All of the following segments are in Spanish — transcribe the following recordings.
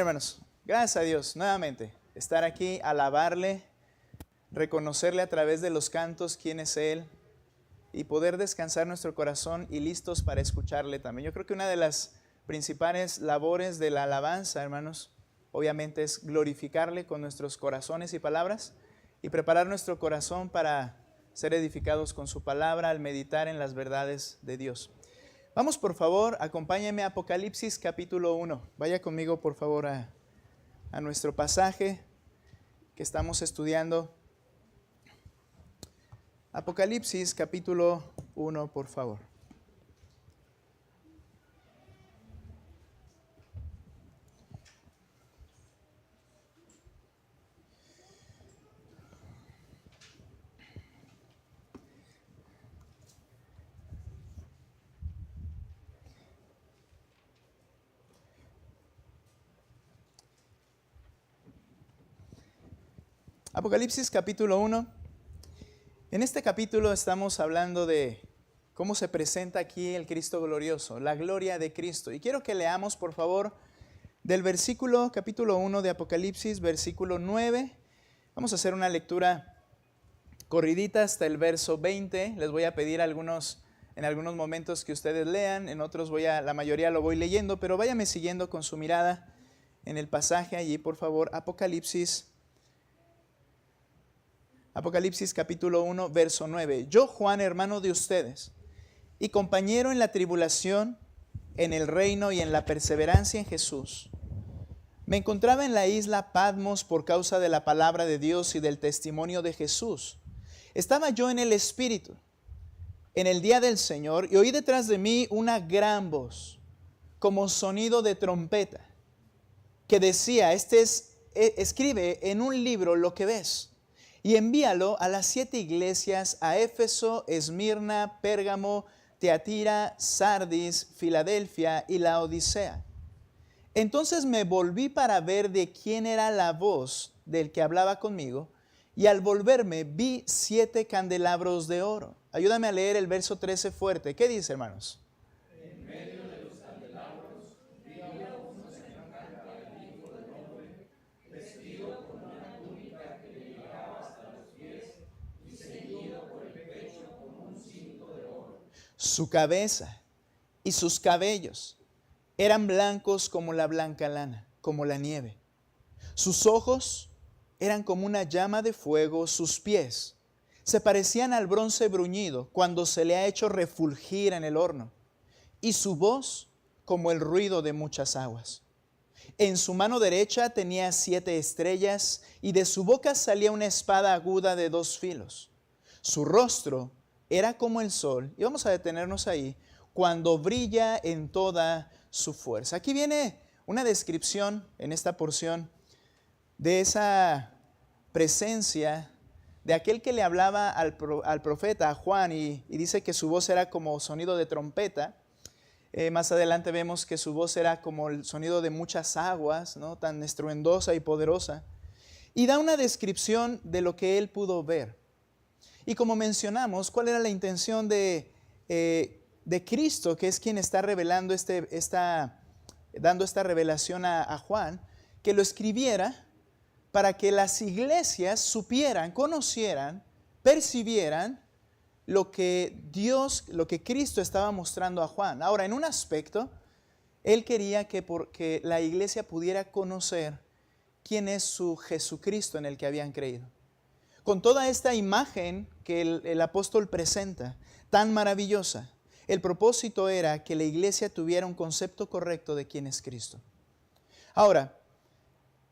hermanos? Gracias a Dios, nuevamente, estar aquí, alabarle, reconocerle a través de los cantos quién es Él y poder descansar nuestro corazón y listos para escucharle también. Yo creo que una de las principales labores de la alabanza, hermanos, obviamente es glorificarle con nuestros corazones y palabras y preparar nuestro corazón para ser edificados con su palabra al meditar en las verdades de Dios. Vamos, por favor, acompáñenme a Apocalipsis capítulo 1. Vaya conmigo, por favor, a nuestro pasaje que estamos estudiando. Apocalipsis capítulo 1, por favor. Apocalipsis capítulo 1. En este capítulo estamos hablando de cómo se presenta aquí el Cristo glorioso, la gloria de Cristo. Y quiero que leamos, por favor, del versículo, capítulo 1 de Apocalipsis, versículo 9. Vamos a hacer una lectura corridita hasta el verso 20. Les voy a pedir en algunos momentos que ustedes lean, en otros la mayoría lo voy leyendo, pero váyame siguiendo con su mirada en el pasaje allí, por favor. Apocalipsis capítulo 1, verso 9. Yo, Juan, hermano de ustedes, y compañero en la tribulación, en el reino y en la perseverancia en Jesús, me encontraba en la isla Patmos por causa de la palabra de Dios y del testimonio de Jesús. Estaba yo en el Espíritu, en el día del Señor, y oí detrás de mí una gran voz, como sonido de trompeta, que decía, escribe en un libro lo que ves, y envíalo a las 7 iglesias, a Éfeso, Esmirna, Pérgamo, Teatira, Sardis, Filadelfia y Laodicea. Entonces me volví para ver de quién era la voz del que hablaba conmigo, y al volverme vi 7 candelabros de oro. Ayúdame a leer el verso 13 fuerte. ¿Qué dice, hermanos? En medio de los candelabros vi a uno semejante al Hijo del Hombre, vestido con una túnica que le llegaba hasta los pies y ceñido por el pecho con un cinto de oro. Su cabeza y sus cabellos eran blancos como la blanca lana, como la nieve. Sus ojos eran como una llama de fuego, sus pies se parecían al bronce bruñido cuando se le ha hecho refulgir en el horno, y su voz como el ruido de muchas aguas. En su mano derecha tenía 7 estrellas, y de su boca salía una espada aguda de 2 filos. Su rostro era como el sol, y vamos a detenernos ahí, cuando brilla en toda su fuerza. Aquí viene una descripción en esta porción de esa presencia de aquel que le hablaba al profeta, a Juan, y dice que su voz era como sonido de trompeta. Más adelante vemos que su voz era como el sonido de muchas aguas, ¿no? Tan estruendosa y poderosa. Y da una descripción de lo que él pudo ver. Y como mencionamos, ¿cuál era la intención de Cristo, que es quien está revelando dando esta revelación a Juan? Que lo escribiera para que las iglesias supieran, conocieran, percibieran lo que Cristo estaba mostrando a Juan. Ahora, en un aspecto, él quería que la iglesia pudiera conocer quién es su Jesucristo en el que habían creído. Con toda esta imagen que el apóstol presenta, tan maravillosa, el propósito era que la iglesia tuviera un concepto correcto de quién es Cristo. Ahora,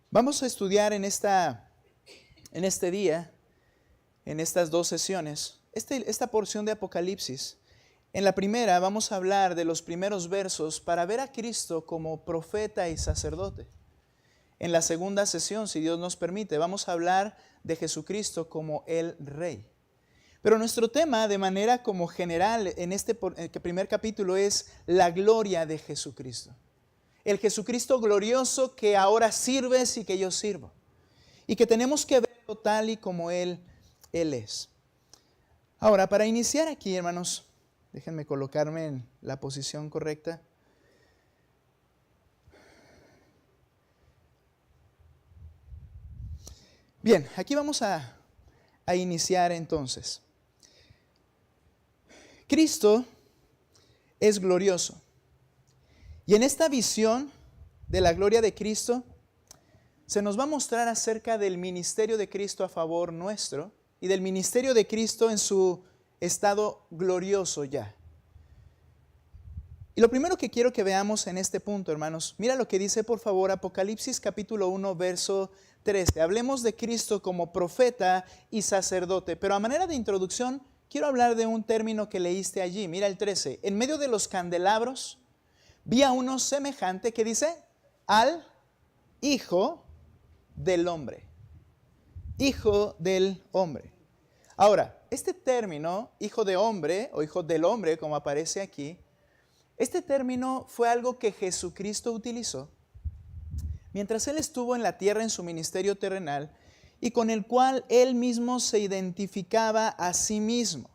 vamos a estudiar en este día, en estas 2 sesiones, esta porción de Apocalipsis. En la primera vamos a hablar de los primeros versos para ver a Cristo como profeta y sacerdote. En la segunda sesión, si Dios nos permite, vamos a hablar de Jesucristo como el Rey. Pero nuestro tema de manera como general en este primer capítulo es la gloria de Jesucristo. El Jesucristo glorioso que ahora sirves y que yo sirvo. Y que tenemos que verlo tal y como Él es. Ahora, para iniciar aquí, hermanos, déjenme colocarme en la posición correcta. Bien, aquí vamos a iniciar entonces. Cristo es glorioso. Y en esta visión de la gloria de Cristo, se nos va a mostrar acerca del ministerio de Cristo a favor nuestro y del ministerio de Cristo en su estado glorioso ya. Y lo primero que quiero que veamos en este punto, hermanos, mira lo que dice por favor Apocalipsis capítulo 1, verso 13. Hablemos de Cristo como profeta y sacerdote, pero a manera de introducción quiero hablar de un término que leíste allí. Mira el 13. En medio de los candelabros vi a uno semejante que dice al Hijo del Hombre. Hijo del Hombre. Ahora, este término, hijo de hombre o hijo del hombre, como aparece aquí, este término fue algo que Jesucristo utilizó mientras Él estuvo en la tierra en su ministerio terrenal y con el cual Él mismo se identificaba a sí mismo.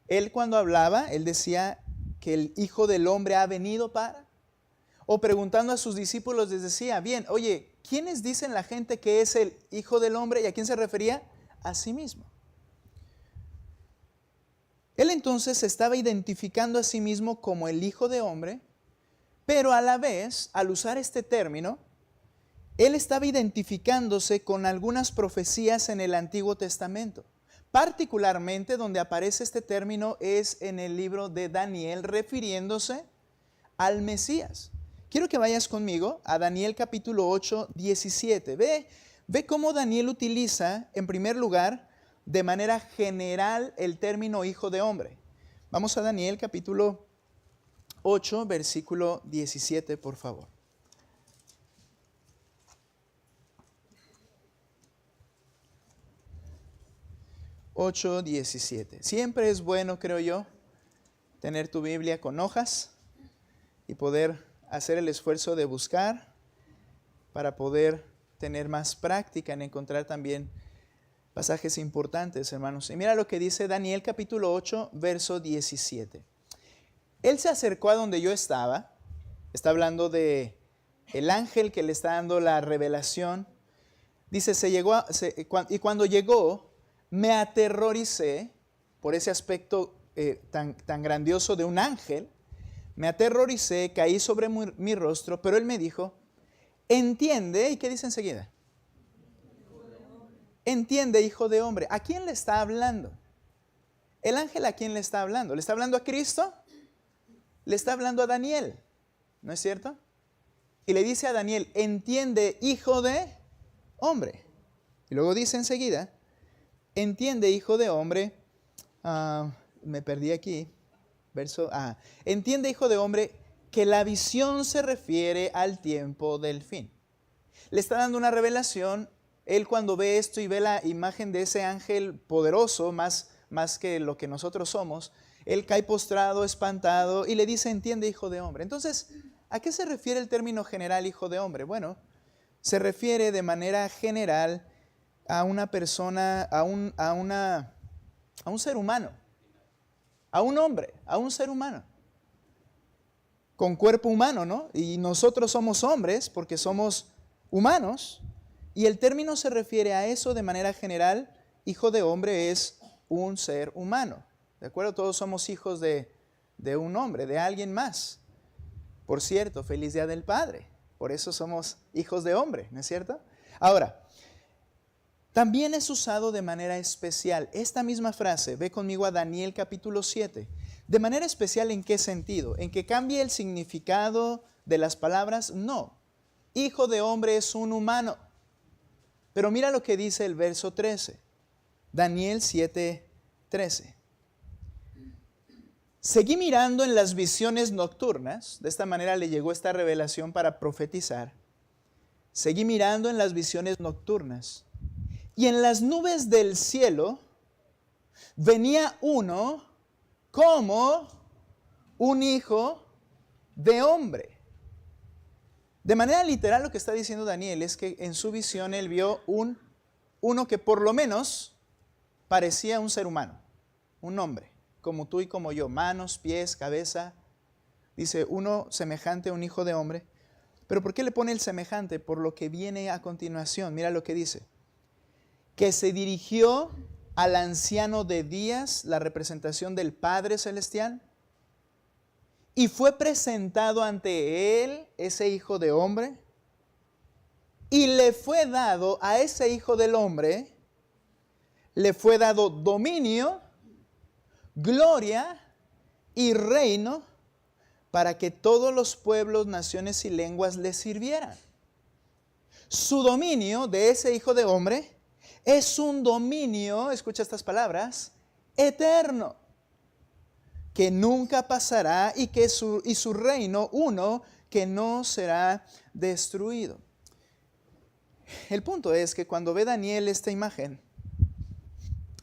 Él cuando hablaba, Él decía que el Hijo del Hombre ha venido para, o preguntando a sus discípulos les decía, bien, oye, ¿quiénes dicen la gente que es el Hijo del Hombre? ¿Y a quién se refería? A sí mismo. Él entonces se estaba identificando a sí mismo como el Hijo de Hombre, pero a la vez, al usar este término, Él estaba identificándose con algunas profecías en el Antiguo Testamento. Particularmente donde aparece este término es en el libro de Daniel, refiriéndose al Mesías. Quiero que vayas conmigo a Daniel capítulo 8, 17. Ve cómo Daniel utiliza, en primer lugar, de manera general el término hijo de hombre. Vamos a Daniel capítulo 8, versículo 17, por favor. Ocho, 17. Siempre es bueno, creo yo, tener tu Biblia con hojas y poder hacer el esfuerzo de buscar para poder tener más práctica en encontrar también pasajes importantes, hermanos. Y mira lo que dice Daniel capítulo 8, verso 17. Él se acercó a donde yo estaba. Está hablando de el ángel que le está dando la revelación. Dice, y cuando llegó, me aterroricé por ese aspecto tan grandioso de un ángel. Me aterroricé, caí sobre mi rostro, pero él me dijo, entiende, ¿y qué dice enseguida? Entiende, hijo de hombre. ¿A quién le está hablando? El ángel, ¿a quién le está hablando? ¿Le está hablando a Cristo? Le está hablando a Daniel, ¿no es cierto? Y le dice a Daniel, entiende, hijo de hombre. Y luego dice enseguida, entiende, hijo de hombre, me perdí aquí, entiende, hijo de hombre, que la visión se refiere al tiempo del fin. Le está dando una revelación. Él cuando ve esto y ve la imagen de ese ángel poderoso, más que lo que nosotros somos, él cae postrado, espantado, y le dice, entiende, hijo de hombre. Entonces, ¿a qué se refiere el término general, hijo de hombre? Bueno, se refiere de manera general a una persona, a un ser humano, a un hombre, a un ser humano, con cuerpo humano, ¿no? Y nosotros somos hombres porque somos humanos. Y el término se refiere a eso de manera general. Hijo de hombre es un ser humano. ¿De acuerdo? Todos somos hijos de un hombre, de alguien más. Por cierto, feliz Día del Padre. Por eso somos hijos de hombre, ¿no es cierto? Ahora, también es usado de manera especial. Esta misma frase, ve conmigo a Daniel capítulo 7. ¿De manera especial en qué sentido? ¿En que cambie el significado de las palabras? No. Hijo de hombre es un humano. Pero mira lo que dice el verso 13. Daniel 7, 13. Seguí mirando en las visiones nocturnas. De esta manera le llegó esta revelación para profetizar. Seguí mirando en las visiones nocturnas. Y en las nubes del cielo venía uno como un hijo de hombre. De manera literal lo que está diciendo Daniel es que en su visión él vio uno que por lo menos parecía un ser humano, un hombre, como tú y como yo, manos, pies, cabeza. Dice uno semejante a un hijo de hombre. Pero ¿por qué le pone el semejante? Por lo que viene a continuación. Mira lo que dice. que se dirigió al anciano de días, la representación del Padre Celestial, y fue presentado ante él, ese Hijo de Hombre, y le fue dado a ese Hijo del Hombre, le fue dado dominio, gloria y reino para que todos los pueblos, naciones y lenguas le sirvieran. Su dominio de ese Hijo de Hombre es un dominio, escucha estas palabras, eterno, que nunca pasará y su reino uno que no será destruido. El punto es que cuando ve Daniel esta imagen,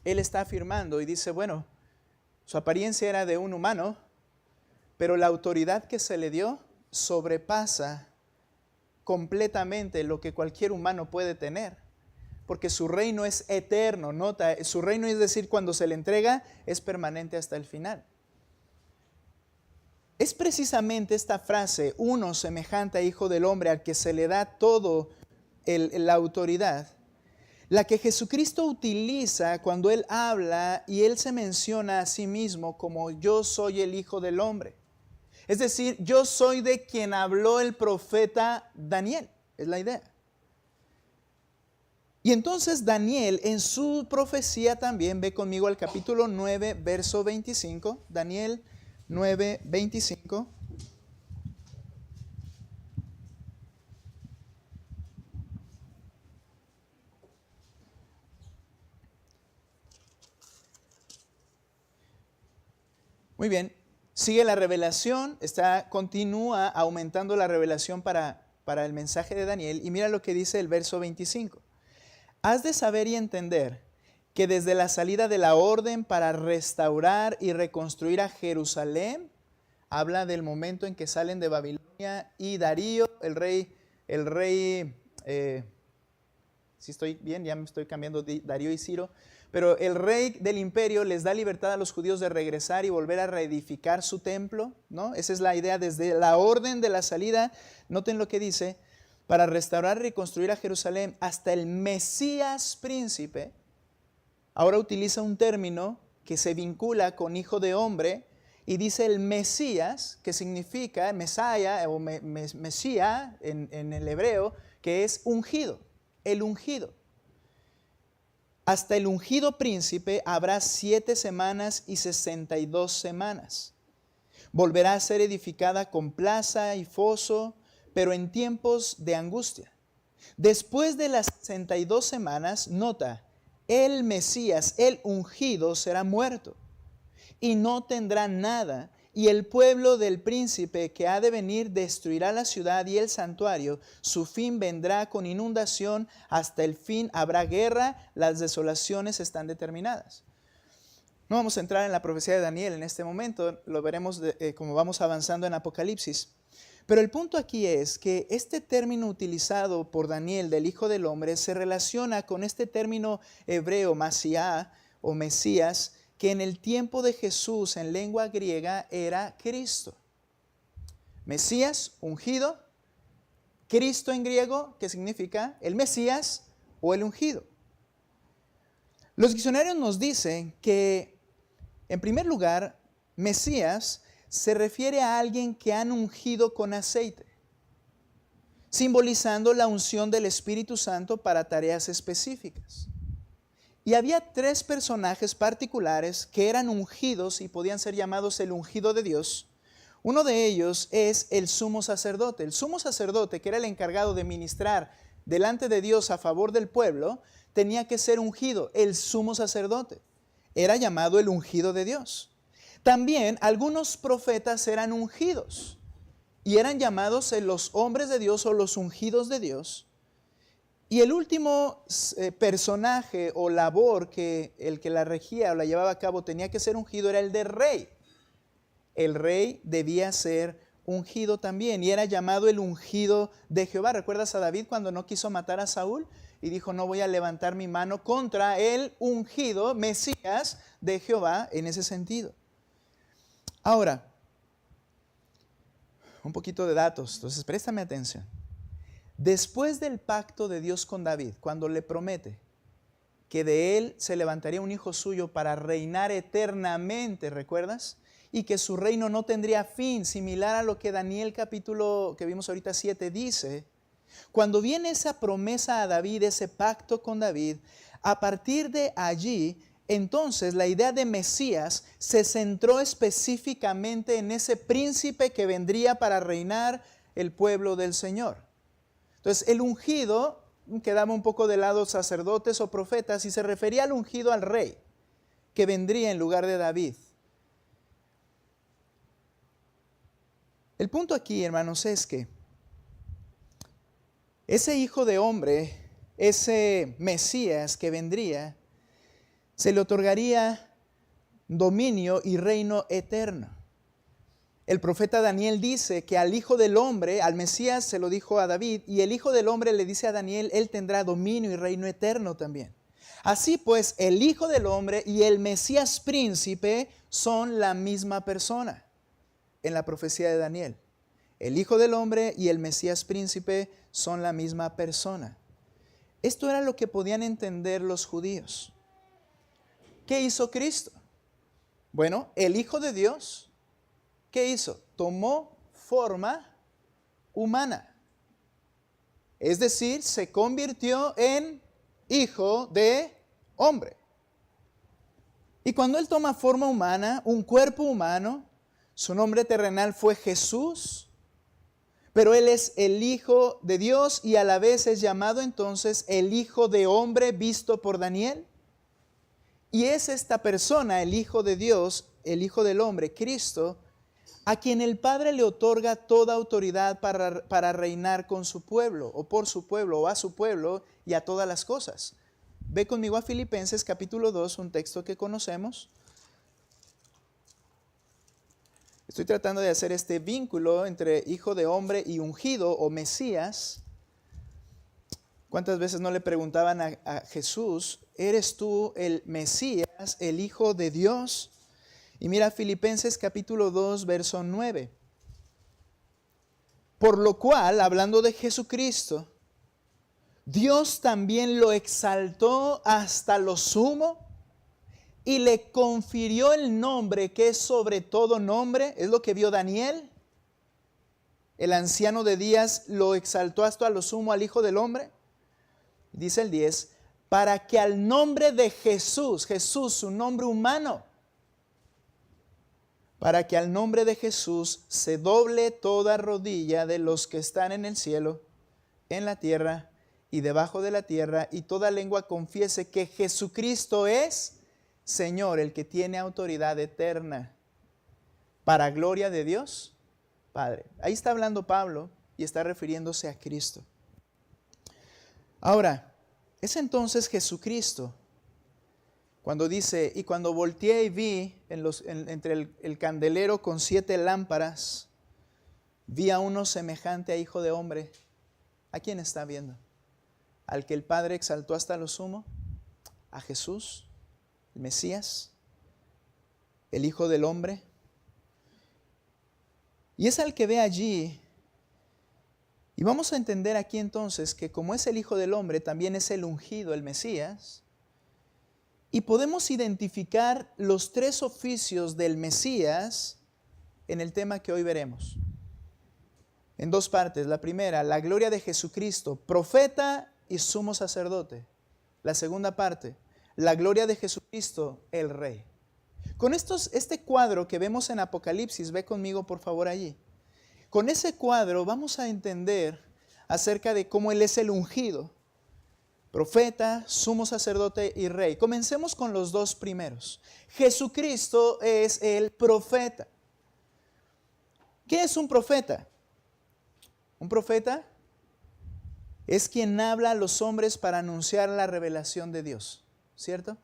él está afirmando y dice, bueno, su apariencia era de un humano, pero la autoridad que se le dio sobrepasa completamente lo que cualquier humano puede tener, porque su reino es eterno. Nota, su reino, es decir, cuando se le entrega, es permanente hasta el final. Es precisamente esta frase, uno semejante a Hijo del Hombre, al que se le da todo la autoridad, la que Jesucristo utiliza cuando Él habla y Él se menciona a sí mismo como yo soy el Hijo del Hombre. Es decir, yo soy de quien habló el profeta Daniel, es la idea. Y entonces Daniel en su profecía también, ve conmigo al capítulo 9, verso 25, Daniel 9, 25. Muy bien, sigue la revelación, continúa aumentando la revelación para el mensaje de Daniel, y mira lo que dice el verso 25. Has de saber y entender que desde la salida de la orden para restaurar y reconstruir a Jerusalén, habla del momento en que salen de Babilonia y Darío, el rey, si estoy bien, ya me estoy cambiando, Darío y Ciro, pero el rey del imperio les da libertad a los judíos de regresar y volver a reedificar su templo, ¿no? Esa es la idea, desde la orden de la salida, noten lo que dice, para restaurar y reconstruir a Jerusalén hasta el Mesías príncipe. Ahora utiliza un término que se vincula con Hijo de Hombre y dice el Mesías, que significa Mesaya o Mesía en el hebreo, que es ungido, el ungido. Hasta el ungido príncipe habrá 7 semanas y 62 semanas. Volverá a ser edificada con plaza y foso, pero en tiempos de angustia. Después de las 62 semanas, nota, el Mesías, el ungido, será muerto y no tendrá nada, y el pueblo del príncipe que ha de venir destruirá la ciudad y el santuario. Su fin vendrá con inundación, hasta el fin habrá guerra, las desolaciones están determinadas. No vamos a entrar en la profecía de Daniel en este momento, lo veremos como vamos avanzando en Apocalipsis. Pero el punto aquí es que este término utilizado por Daniel del Hijo del Hombre se relaciona con este término hebreo, Masiá o Mesías, que en el tiempo de Jesús en lengua griega era Cristo. Mesías, ungido, Cristo en griego, que significa el Mesías o el ungido. Los diccionarios nos dicen que, en primer lugar, Mesías se refiere a alguien que han ungido con aceite, simbolizando la unción del Espíritu Santo para tareas específicas. Y había 3 personajes particulares que eran ungidos y podían ser llamados el ungido de Dios. Uno de ellos es el sumo sacerdote. El sumo sacerdote, que era el encargado de ministrar delante de Dios a favor del pueblo, tenía que ser ungido. El sumo sacerdote era llamado el ungido de Dios. También algunos profetas eran ungidos y eran llamados los hombres de Dios o los ungidos de Dios. Y el último personaje o labor que el que la regía o la llevaba a cabo tenía que ser ungido era el de rey. El rey debía ser ungido también y era llamado el ungido de Jehová. ¿Recuerdas a David cuando no quiso matar a Saúl? Y dijo, no voy a levantar mi mano contra el ungido, Mesías de Jehová, en ese sentido. Ahora, un poquito de datos, entonces préstame atención. Después del pacto de Dios con David, cuando le promete que de él se levantaría un hijo suyo para reinar eternamente, ¿recuerdas? Y que su reino no tendría fin, similar a lo que Daniel capítulo que vimos ahorita 7 dice. Cuando viene esa promesa a David, ese pacto con David, a partir de allí, entonces la idea de Mesías se centró específicamente en ese príncipe que vendría para reinar el pueblo del Señor. Entonces el ungido quedaba un poco de lado sacerdotes o profetas y se refería al ungido al rey que vendría en lugar de David. El punto aquí, hermanos, es que ese hijo de hombre, ese Mesías que vendría, se le otorgaría dominio y reino eterno. El profeta Daniel dice que al hijo del hombre, al Mesías se lo dijo a David, y el hijo del hombre le dice a Daniel, él tendrá dominio y reino eterno también. Así pues, el hijo del hombre y el Mesías príncipe son la misma persona en la profecía de Daniel. El hijo del hombre y el Mesías príncipe son la misma persona. Esto era lo que podían entender los judíos. ¿Qué hizo Cristo? Bueno, el Hijo de Dios, ¿qué hizo? Tomó forma humana. Es decir, se convirtió en hijo de hombre. Y cuando Él toma forma humana, un cuerpo humano, su nombre terrenal fue Jesús, pero Él es el Hijo de Dios y a la vez es llamado entonces el Hijo de Hombre visto por Daniel. Y es esta persona, el Hijo de Dios, el Hijo del Hombre, Cristo, a quien el Padre le otorga toda autoridad para reinar con su pueblo, o por su pueblo, o a su pueblo, y a todas las cosas. Ve conmigo a Filipenses capítulo 2, un texto que conocemos. Estoy tratando de hacer este vínculo entre Hijo de Hombre y ungido o Mesías. ¿Cuántas veces no le preguntaban a Jesús, ¿eres tú el Mesías, el Hijo de Dios? Y mira Filipenses capítulo 2, verso 9. Por lo cual, hablando de Jesucristo, Dios también lo exaltó hasta lo sumo y le confirió el nombre que es sobre todo nombre. Es lo que vio Daniel. El anciano de días lo exaltó hasta lo sumo al Hijo del Hombre. Dice el 10, para que al nombre de Jesús, Jesús, su nombre humano, para que al nombre de Jesús se doble toda rodilla de los que están en el cielo, en la tierra y debajo de la tierra, y toda lengua confiese que Jesucristo es Señor, el que tiene autoridad eterna, para gloria de Dios Padre. Ahí está hablando Pablo y está refiriéndose a Cristo. Ahora, es entonces Jesucristo, cuando dice, y cuando volteé y vi entre el candelero con 7 lámparas, vi a uno semejante a Hijo de Hombre. ¿A quién está viendo? Al que el Padre exaltó hasta lo sumo, a Jesús, el Mesías, el Hijo del Hombre. Y es al que ve allí. Y vamos a entender aquí entonces que como es el Hijo del Hombre, también es el ungido, el Mesías. Y podemos identificar los 3 oficios del Mesías en el tema que hoy veremos. En 2 partes. La primera, la gloria de Jesucristo, profeta y sumo sacerdote. La segunda parte, la gloria de Jesucristo, el Rey. Con este cuadro que vemos en Apocalipsis, ve conmigo por favor allí. Con ese cuadro vamos a entender acerca de cómo Él es el ungido, profeta, sumo sacerdote y rey. Comencemos con los 2 primeros. Jesucristo es el profeta. ¿Qué es un profeta? Un profeta es quien habla a los hombres para anunciar la revelación de Dios, ¿cierto?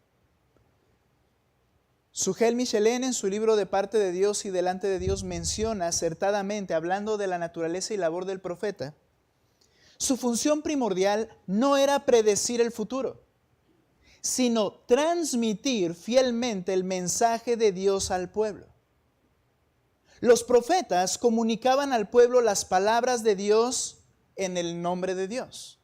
Sujel Michelén en su libro De parte de Dios y delante de Dios menciona acertadamente, hablando de la naturaleza y labor del profeta, su función primordial no era predecir el futuro, sino transmitir fielmente el mensaje de Dios al pueblo. Los profetas comunicaban al pueblo las palabras de Dios en el nombre de Dios.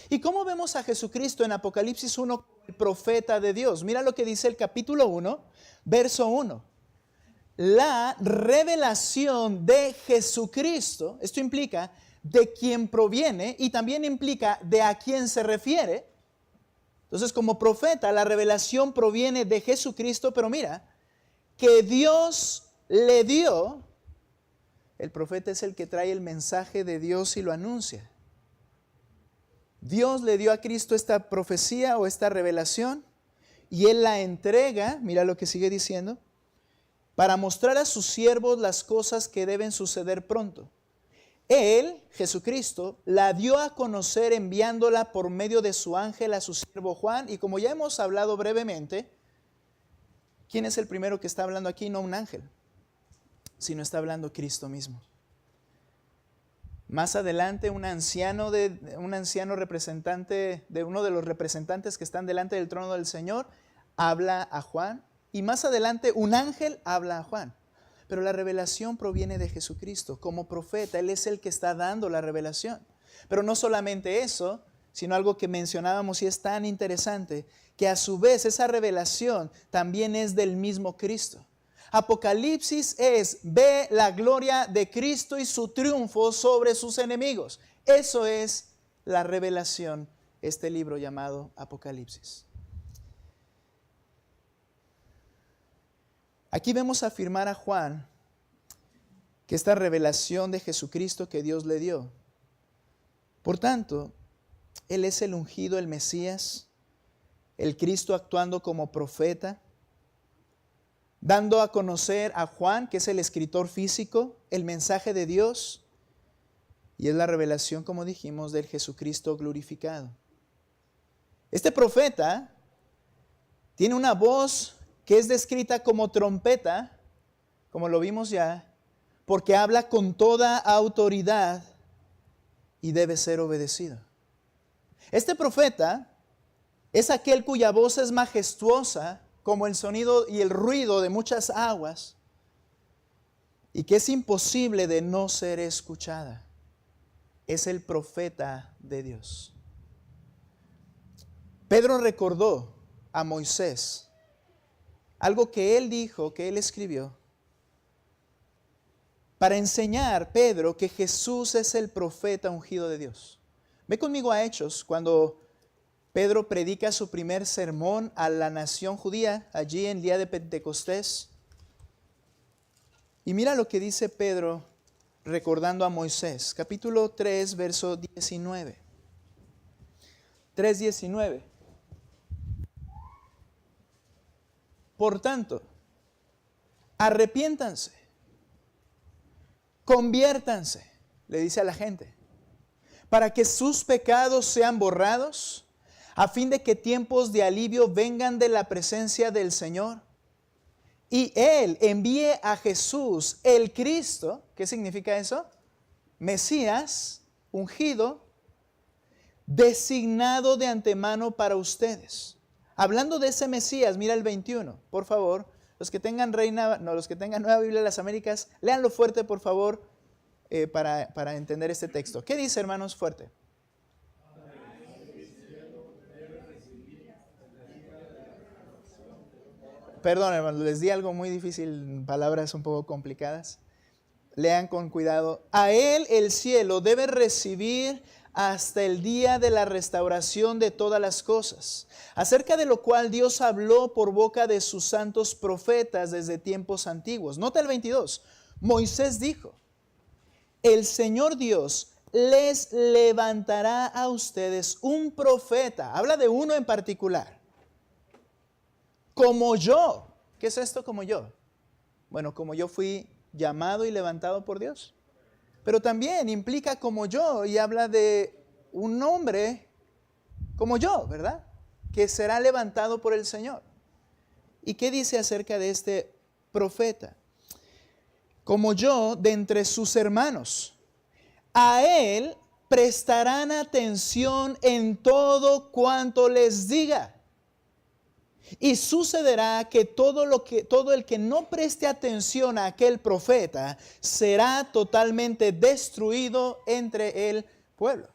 ¿Y cómo vemos a Jesucristo en Apocalipsis 1 como el profeta de Dios. Mira lo que dice el capítulo 1, verso 1. La revelación de Jesucristo, esto implica de quién proviene y también implica de a quién se refiere. Entonces, como profeta, la revelación proviene de Jesucristo, pero mira, que Dios le dio, el profeta es el que trae el mensaje de Dios y lo anuncia. Dios le dio a Cristo esta profecía o esta revelación y Él la entrega, mira lo que sigue diciendo, para mostrar a sus siervos las cosas que deben suceder pronto. Él, Jesucristo, la dio a conocer enviándola por medio de su ángel a su siervo Juan. Y como ya hemos hablado brevemente, ¿quién es el primero que está hablando aquí? No un ángel, sino está hablando Cristo mismo. Más adelante un anciano representante de uno de los representantes que están delante del trono del Señor habla a Juan. Y más adelante un ángel habla a Juan. Pero la revelación proviene de Jesucristo. Como profeta, Él es el que está dando la revelación. Pero no solamente eso, sino algo que mencionábamos y es tan interesante, que a su vez esa revelación también es del mismo Cristo. Apocalipsis ve la gloria de Cristo y su triunfo sobre sus enemigos. Eso es la revelación, este libro llamado Apocalipsis. Aquí vemos afirmar a Juan que esta revelación de Jesucristo que Dios le dio. Por tanto, Él es el ungido, el Mesías, el Cristo actuando como profeta, dando a conocer a Juan, que es el escritor físico, el mensaje de Dios, y es la revelación, como dijimos, del Jesucristo glorificado. Este profeta tiene una voz que es descrita como trompeta, como lo vimos ya, porque habla con toda autoridad y debe ser obedecido. Este profeta es aquel cuya voz es majestuosa como el sonido y el ruido de muchas aguas y que es imposible de no ser escuchada. Es el profeta de Dios. Pedro recordó a Moisés algo que él dijo, que él escribió, para enseñar, Pedro, que Jesús es el profeta ungido de Dios. Ve conmigo a Hechos, cuando Pedro predica su primer sermón a la nación judía, allí en el día de Pentecostés. Y mira lo que dice Pedro recordando a Moisés, capítulo 3, verso 19. 3:19. Por tanto, arrepiéntanse, conviértanse, le dice a la gente, para que sus pecados sean borrados, a fin de que tiempos de alivio vengan de la presencia del Señor. Y Él envíe a Jesús, el Cristo. ¿Qué significa eso? Mesías, ungido, designado de antemano para ustedes. Hablando de ese Mesías, mira el 21, por favor. Los que tengan Nueva Biblia de las Américas, léanlo fuerte, por favor, para entender este texto. ¿Qué dice, hermanos? Fuerte. Perdón, hermanos, les di algo muy difícil, palabras un poco complicadas. Lean con cuidado. A Él el cielo debe recibir hasta el día de la restauración de todas las cosas, acerca de lo cual Dios habló por boca de sus santos profetas desde tiempos antiguos. Nota el 22. Moisés dijo, el Señor Dios les levantará a ustedes un profeta. Habla de uno en particular. Como yo. ¿Qué es esto como yo? Bueno, como yo fui llamado y levantado por Dios. Pero también implica como yo y habla de un hombre como yo, ¿verdad? Que será levantado por el Señor. ¿Y qué dice acerca de este profeta? Como yo de entre sus hermanos. A él prestarán atención en todo cuanto les diga. Y sucederá que todo el que no preste atención a aquel profeta será totalmente destruido entre el pueblo.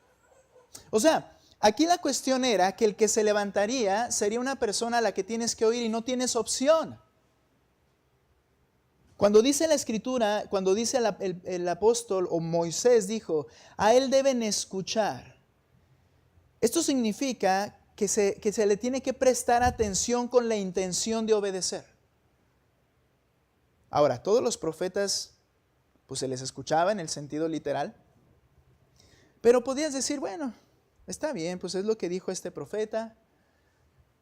O sea, Aquí la cuestión era que el que se levantaría sería una persona a la que tienes que oír y no tienes opción. Cuando dice la Escritura, cuando dice el apóstol o Moisés dijo, a él deben escuchar. Esto significa que se le tiene que prestar atención con la intención de obedecer. Ahora, todos los profetas, pues se les escuchaba en el sentido literal, pero podías decir, bueno, está bien, pues es lo que dijo este profeta,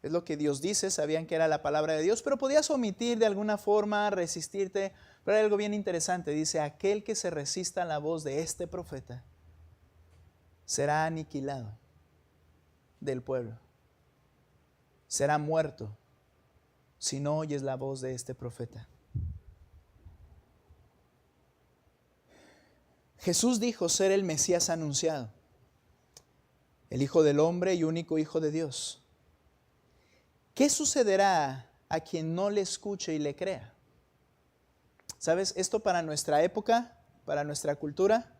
es lo que Dios dice, sabían que era la palabra de Dios, pero podías omitir de alguna forma, resistirte. Pero hay algo bien interesante, dice, aquel que se resista a la voz de este profeta será aniquilado del pueblo, será muerto si no oyes la voz de este profeta. Jesús dijo ser el Mesías anunciado, el Hijo del Hombre y único Hijo de Dios. ¿Qué sucederá a quien no le escuche y le crea? ¿Sabes? Esto para nuestra época, para nuestra cultura,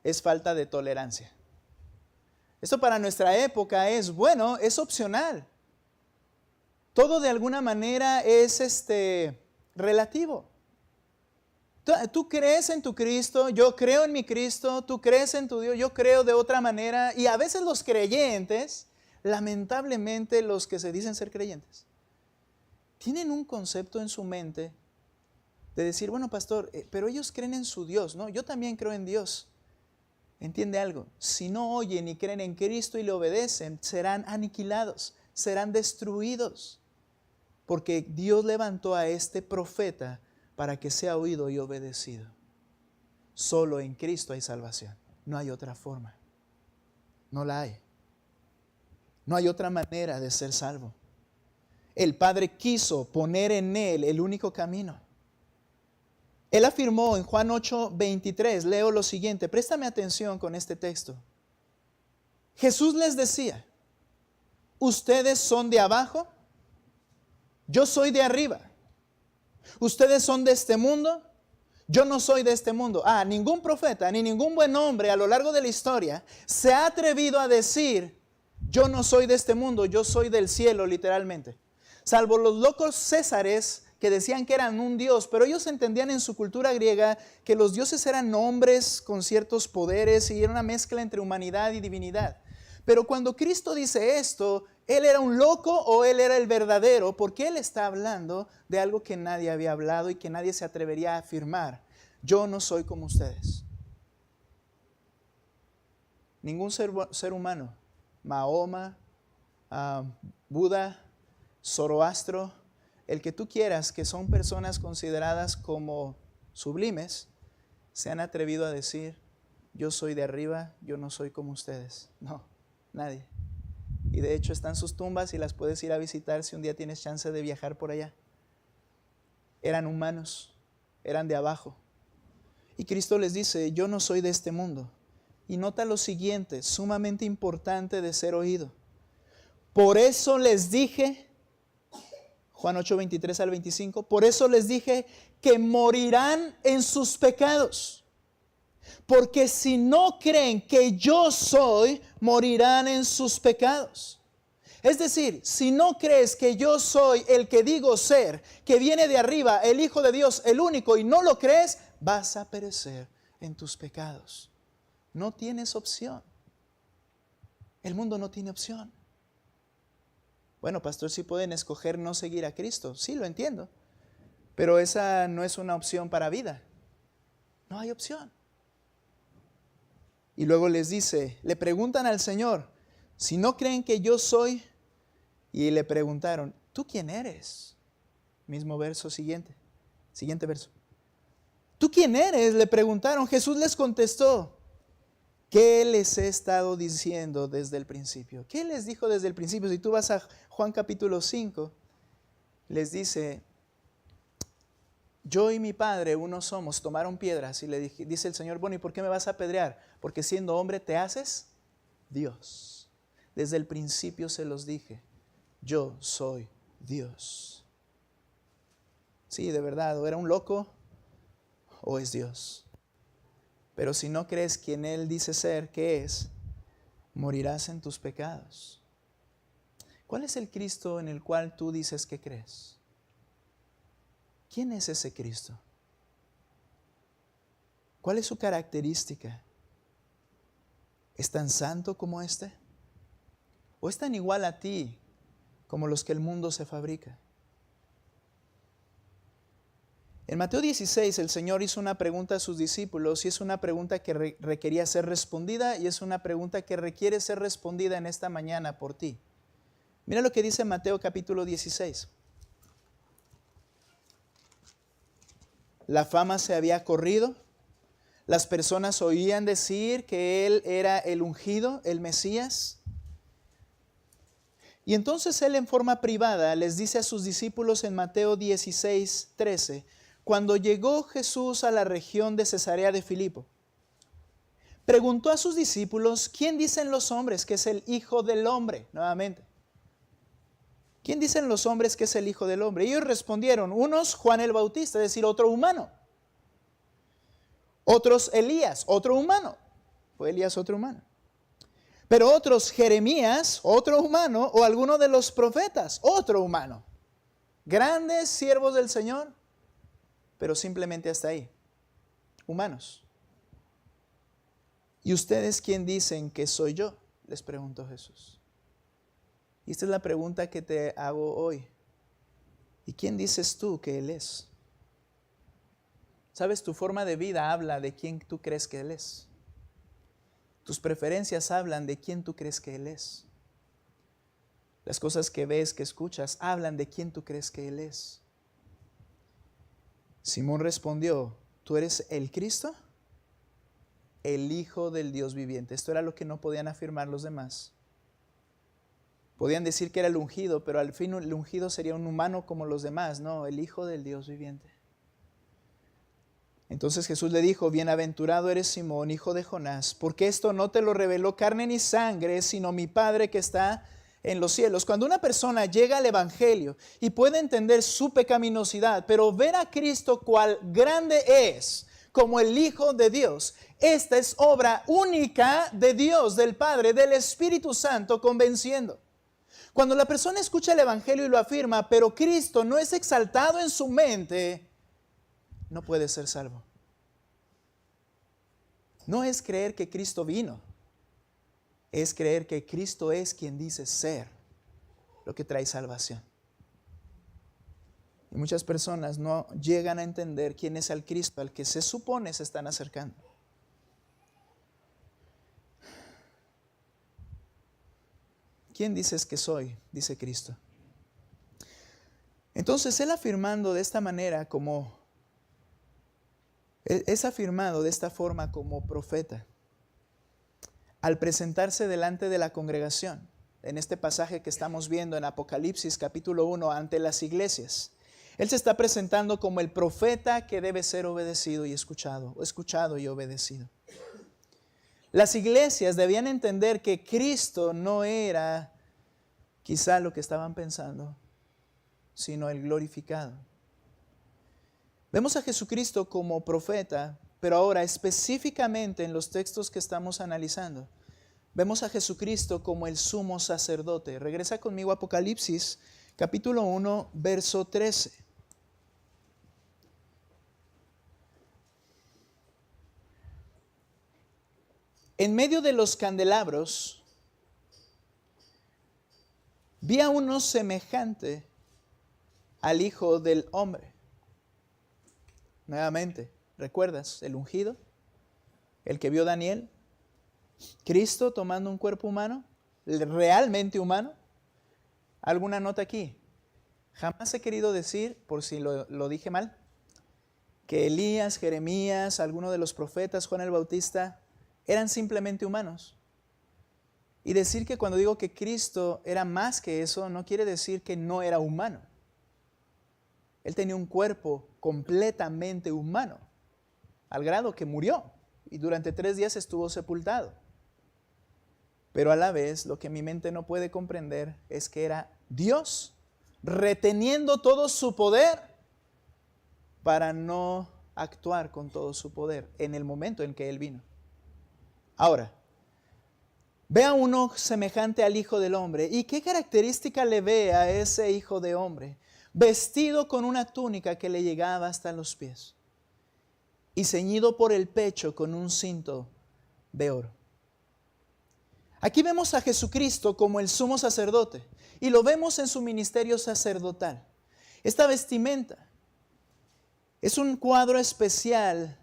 es falta de tolerancia. Esto para nuestra época es, bueno, es opcional. Todo de alguna manera es relativo. Tú crees en tu Cristo, yo creo en mi Cristo, tú crees en tu Dios, yo creo de otra manera. Y a veces los creyentes, lamentablemente los que se dicen ser creyentes, tienen un concepto en su mente de decir, bueno, pastor, pero ellos creen en su Dios, ¿no? Yo también creo en Dios. Entiende algo, si no oyen y creen en Cristo y le obedecen, serán aniquilados, serán destruidos, porque Dios levantó a este profeta para que sea oído y obedecido. Solo en Cristo hay salvación, no hay otra forma, no la hay. No hay otra manera de ser salvo. El Padre quiso poner en Él el único camino. Él afirmó en Juan 8:23, leo lo siguiente, préstame atención con este texto. Jesús les decía, ustedes son de abajo, yo soy de arriba. Ustedes son de este mundo, yo no soy de este mundo. Ningún profeta ni ningún buen hombre a lo largo de la historia se ha atrevido a decir, yo no soy de este mundo, yo soy del cielo, literalmente. Salvo los locos césares que decían que eran un dios, pero ellos entendían en su cultura griega que los dioses eran hombres con ciertos poderes y era una mezcla entre humanidad y divinidad. Pero cuando Cristo dice esto, ¿Él era un loco o Él era el verdadero? Porque Él está hablando de algo que nadie había hablado y que nadie se atrevería a afirmar. Yo no soy como ustedes. Ningún ser humano, Mahoma, Buda, Zoroastro, el que tú quieras, que son personas consideradas como sublimes, se han atrevido a decir, yo soy de arriba, yo no soy como ustedes. No, nadie. Y de hecho están sus tumbas y las puedes ir a visitar si un día tienes chance de viajar por allá. Eran humanos, eran de abajo. Y Cristo les dice, yo no soy de este mundo. Y nota lo siguiente, sumamente importante de ser oído. Por eso les dije, Juan 8:23 al 25, por eso les dije que morirán en sus pecados. Porque si no creen que yo soy, morirán en sus pecados. Es decir, si no crees que yo soy el que digo ser, que viene de arriba, el Hijo de Dios, el único, y no lo crees, vas a perecer en tus pecados. No tienes opción. El mundo no tiene opción. Bueno, pastor, sí pueden escoger no seguir a Cristo. Sí, lo entiendo. Pero esa no es una opción para vida. No hay opción. Y luego les dice, le preguntan al Señor, si no creen que yo soy, y le preguntaron, ¿tú quién eres? Mismo verso siguiente verso. ¿Tú quién eres? Le preguntaron. Jesús les contestó, ¿qué les he estado diciendo desde el principio? ¿Qué les dijo desde el principio? Si tú vas a Juan capítulo 5, les dice, yo y mi Padre uno somos. Tomaron piedras y le dice el Señor, bueno, ¿y por qué me vas a apedrear? Porque siendo hombre te haces Dios. Desde el principio se los dije, yo soy Dios. Sí, de verdad, o era un loco o es Dios. Pero si no crees quien Él dice ser, ¿qué es? morirás en tus pecados. ¿Cuál es el Cristo en el cual tú dices que crees? ¿Quién es ese Cristo? ¿Cuál es su característica? ¿Es tan santo como este? ¿O es tan igual a ti como los que el mundo se fabrica? En Mateo 16 el Señor hizo una pregunta a sus discípulos y es una pregunta que requería ser respondida y es una pregunta que requiere ser respondida en esta mañana por ti. Mira lo que dice Mateo capítulo 16. La fama se había corrido, las personas oían decir que Él era el ungido, el Mesías. Y entonces Él en forma privada les dice a sus discípulos en Mateo 16, 13, cuando llegó Jesús a la región de Cesarea de Filipo, preguntó a sus discípulos, ¿quién dicen los hombres que es el Hijo del Hombre? Nuevamente, ¿quién dicen los hombres que es el Hijo del Hombre? Y ellos respondieron, unos Juan el Bautista, es decir, otro humano. Otros Elías, otro humano. Fue Elías otro humano. Pero otros Jeremías, otro humano, o alguno de los profetas, otro humano. Grandes siervos del Señor, pero simplemente hasta ahí. Humanos. ¿Y ustedes quién dicen que soy yo? Les preguntó Jesús. Y esta es la pregunta que te hago hoy. ¿Y quién dices tú que Él es? Sabes, tu forma de vida habla de quién tú crees que Él es. Tus preferencias hablan de quién tú crees que Él es. Las cosas que ves, que escuchas, hablan de quién tú crees que Él es. Simón respondió, ¿tú eres el Cristo? El Hijo del Dios viviente. Esto era lo que no podían afirmar los demás. Podían decir que era el ungido, pero al fin el ungido sería un humano como los demás. No, el Hijo del Dios viviente. Entonces Jesús le dijo, bienaventurado eres Simón, hijo de Jonás, porque esto no te lo reveló carne ni sangre, sino mi Padre que está en los cielos. Cuando una persona llega al Evangelio y puede entender su pecaminosidad, pero ver a Cristo cual grande es, como el Hijo de Dios, esta es obra única de Dios, del Padre, del Espíritu Santo, convenciendo. Cuando la persona escucha el Evangelio y lo afirma, pero Cristo no es exaltado en su mente, no puede ser salvo. No es creer que Cristo vino, es creer que Cristo es quien dice ser lo que trae salvación. Y muchas personas no llegan a entender quién es el Cristo al que se supone se están acercando. ¿Quién dices que soy? Dice Cristo. Entonces Él afirmando de esta manera es afirmado de esta forma como profeta. Al presentarse delante de la congregación, en este pasaje que estamos viendo en Apocalipsis capítulo 1, ante las iglesias, Él se está presentando como el profeta que debe ser obedecido y escuchado y obedecido. Las iglesias debían entender que Cristo no era quizá lo que estaban pensando, sino el glorificado. Vemos a Jesucristo como profeta, pero ahora específicamente en los textos que estamos analizando, vemos a Jesucristo como el sumo sacerdote. Regresa conmigo a Apocalipsis, capítulo 1, verso 13. En medio de los candelabros, vi a uno semejante al Hijo del Hombre. Nuevamente, ¿recuerdas el ungido? El que vio Daniel. Cristo tomando un cuerpo humano, realmente humano. ¿Alguna nota aquí? Jamás he querido decir, por si lo dije mal, que Elías, Jeremías, alguno de los profetas, Juan el Bautista, eran simplemente humanos. Y decir que cuando digo que Cristo era más que eso, no quiere decir que no era humano. Él tenía un cuerpo completamente humano, al grado que murió y durante 3 días estuvo sepultado. Pero a la vez, lo que mi mente no puede comprender es que era Dios reteniendo todo su poder para no actuar con todo su poder en el momento en que Él vino. Ahora, ve a uno semejante al Hijo del Hombre. ¿Y qué característica le ve a ese Hijo de Hombre? Vestido con una túnica que le llegaba hasta los pies y ceñido por el pecho con un cinto de oro. Aquí vemos a Jesucristo como el sumo sacerdote y lo vemos en su ministerio sacerdotal. Esta vestimenta es un cuadro especial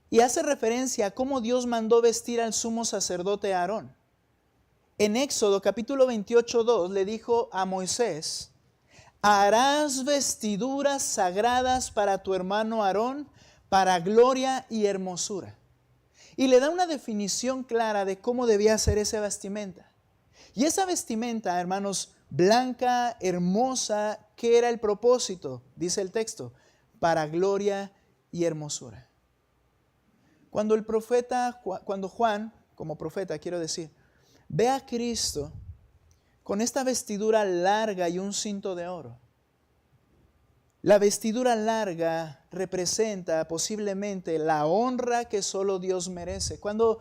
y hace referencia a cómo Dios mandó vestir al sumo sacerdote Aarón. En Éxodo capítulo 28:2 le dijo a Moisés: harás vestiduras sagradas para tu hermano Aarón, para gloria y hermosura. Y le da una definición clara de cómo debía ser esa vestimenta. Y esa vestimenta, hermanos, blanca, hermosa, ¿qué era el propósito? Dice el texto: para gloria y hermosura. Cuando Juan, como profeta quiero decir, ve a Cristo con esta vestidura larga y un cinto de oro. La vestidura larga representa posiblemente la honra que solo Dios merece. Cuando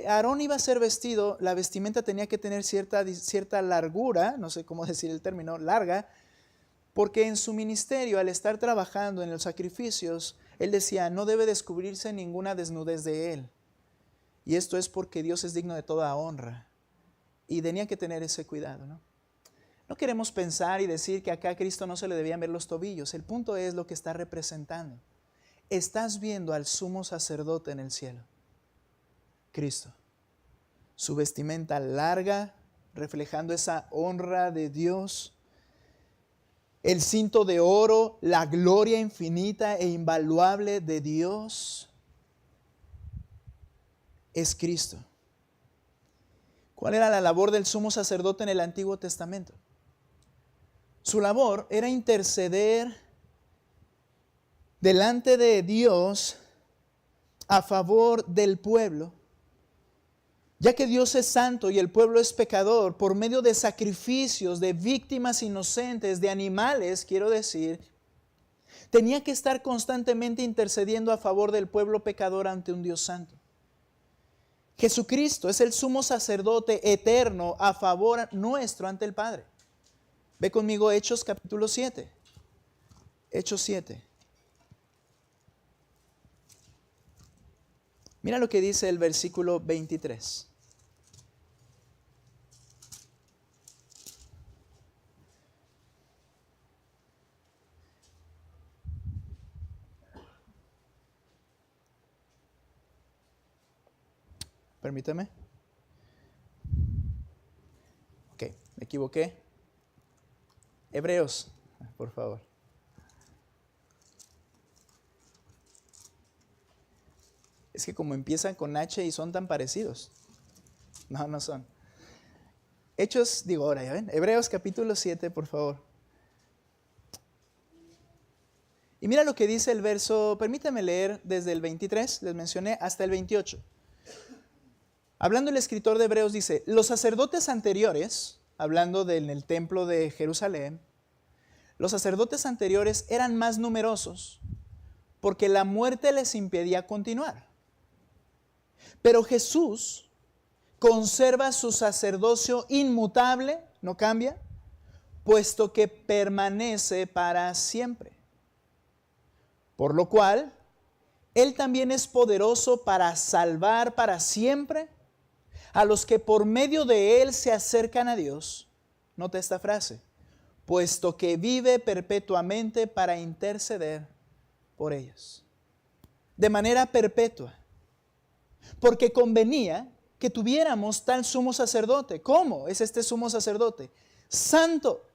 Aarón iba a ser vestido, la vestimenta tenía que tener cierta largura, no sé cómo decir el término, larga, porque en su ministerio, al estar trabajando en los sacrificios, él decía, no debe descubrirse ninguna desnudez de él. Y esto es porque Dios es digno de toda honra. Y tenía que tener ese cuidado, ¿no? No queremos pensar y decir que acá a Cristo no se le debían ver los tobillos. El punto es lo que está representando. Estás viendo al sumo sacerdote en el cielo, Cristo. Su vestimenta larga, reflejando esa honra de Dios. El cinto de oro, la gloria infinita e invaluable de Dios. Es Cristo. ¿Cuál era la labor del sumo sacerdote en el Antiguo Testamento? Su labor era interceder delante de Dios a favor del pueblo, ya que Dios es santo y el pueblo es pecador. Por medio de sacrificios, de víctimas inocentes, de animales, quiero decir, tenía que estar constantemente intercediendo a favor del pueblo pecador ante un Dios santo. Jesucristo es el sumo sacerdote eterno a favor nuestro ante el Padre. Ve conmigo Hechos capítulo 7. Hechos 7. Mira lo que dice el versículo 23. Permítame. Ok, me equivoqué. Hebreos, por favor. Es que como empiezan con H y son tan parecidos. No, no son. Hechos, digo ahora, ¿ya ven? Hebreos capítulo 7, por favor. Y mira lo que dice el verso, permítame leer desde el 23, les mencioné, hasta el 28. Hablando el escritor de Hebreos dice, los sacerdotes anteriores, hablando en el templo de Jerusalén, los sacerdotes anteriores eran más numerosos porque la muerte les impedía continuar. Pero Jesús conserva su sacerdocio inmutable, no cambia, puesto que permanece para siempre. Por lo cual, Él también es poderoso para salvar para siempre a los que por medio de Él se acercan a Dios. Nota esta frase, puesto que vive perpetuamente para interceder por ellos. De manera perpetua. Porque convenía que tuviéramos tal sumo sacerdote. ¿Cómo es este sumo sacerdote? Santo,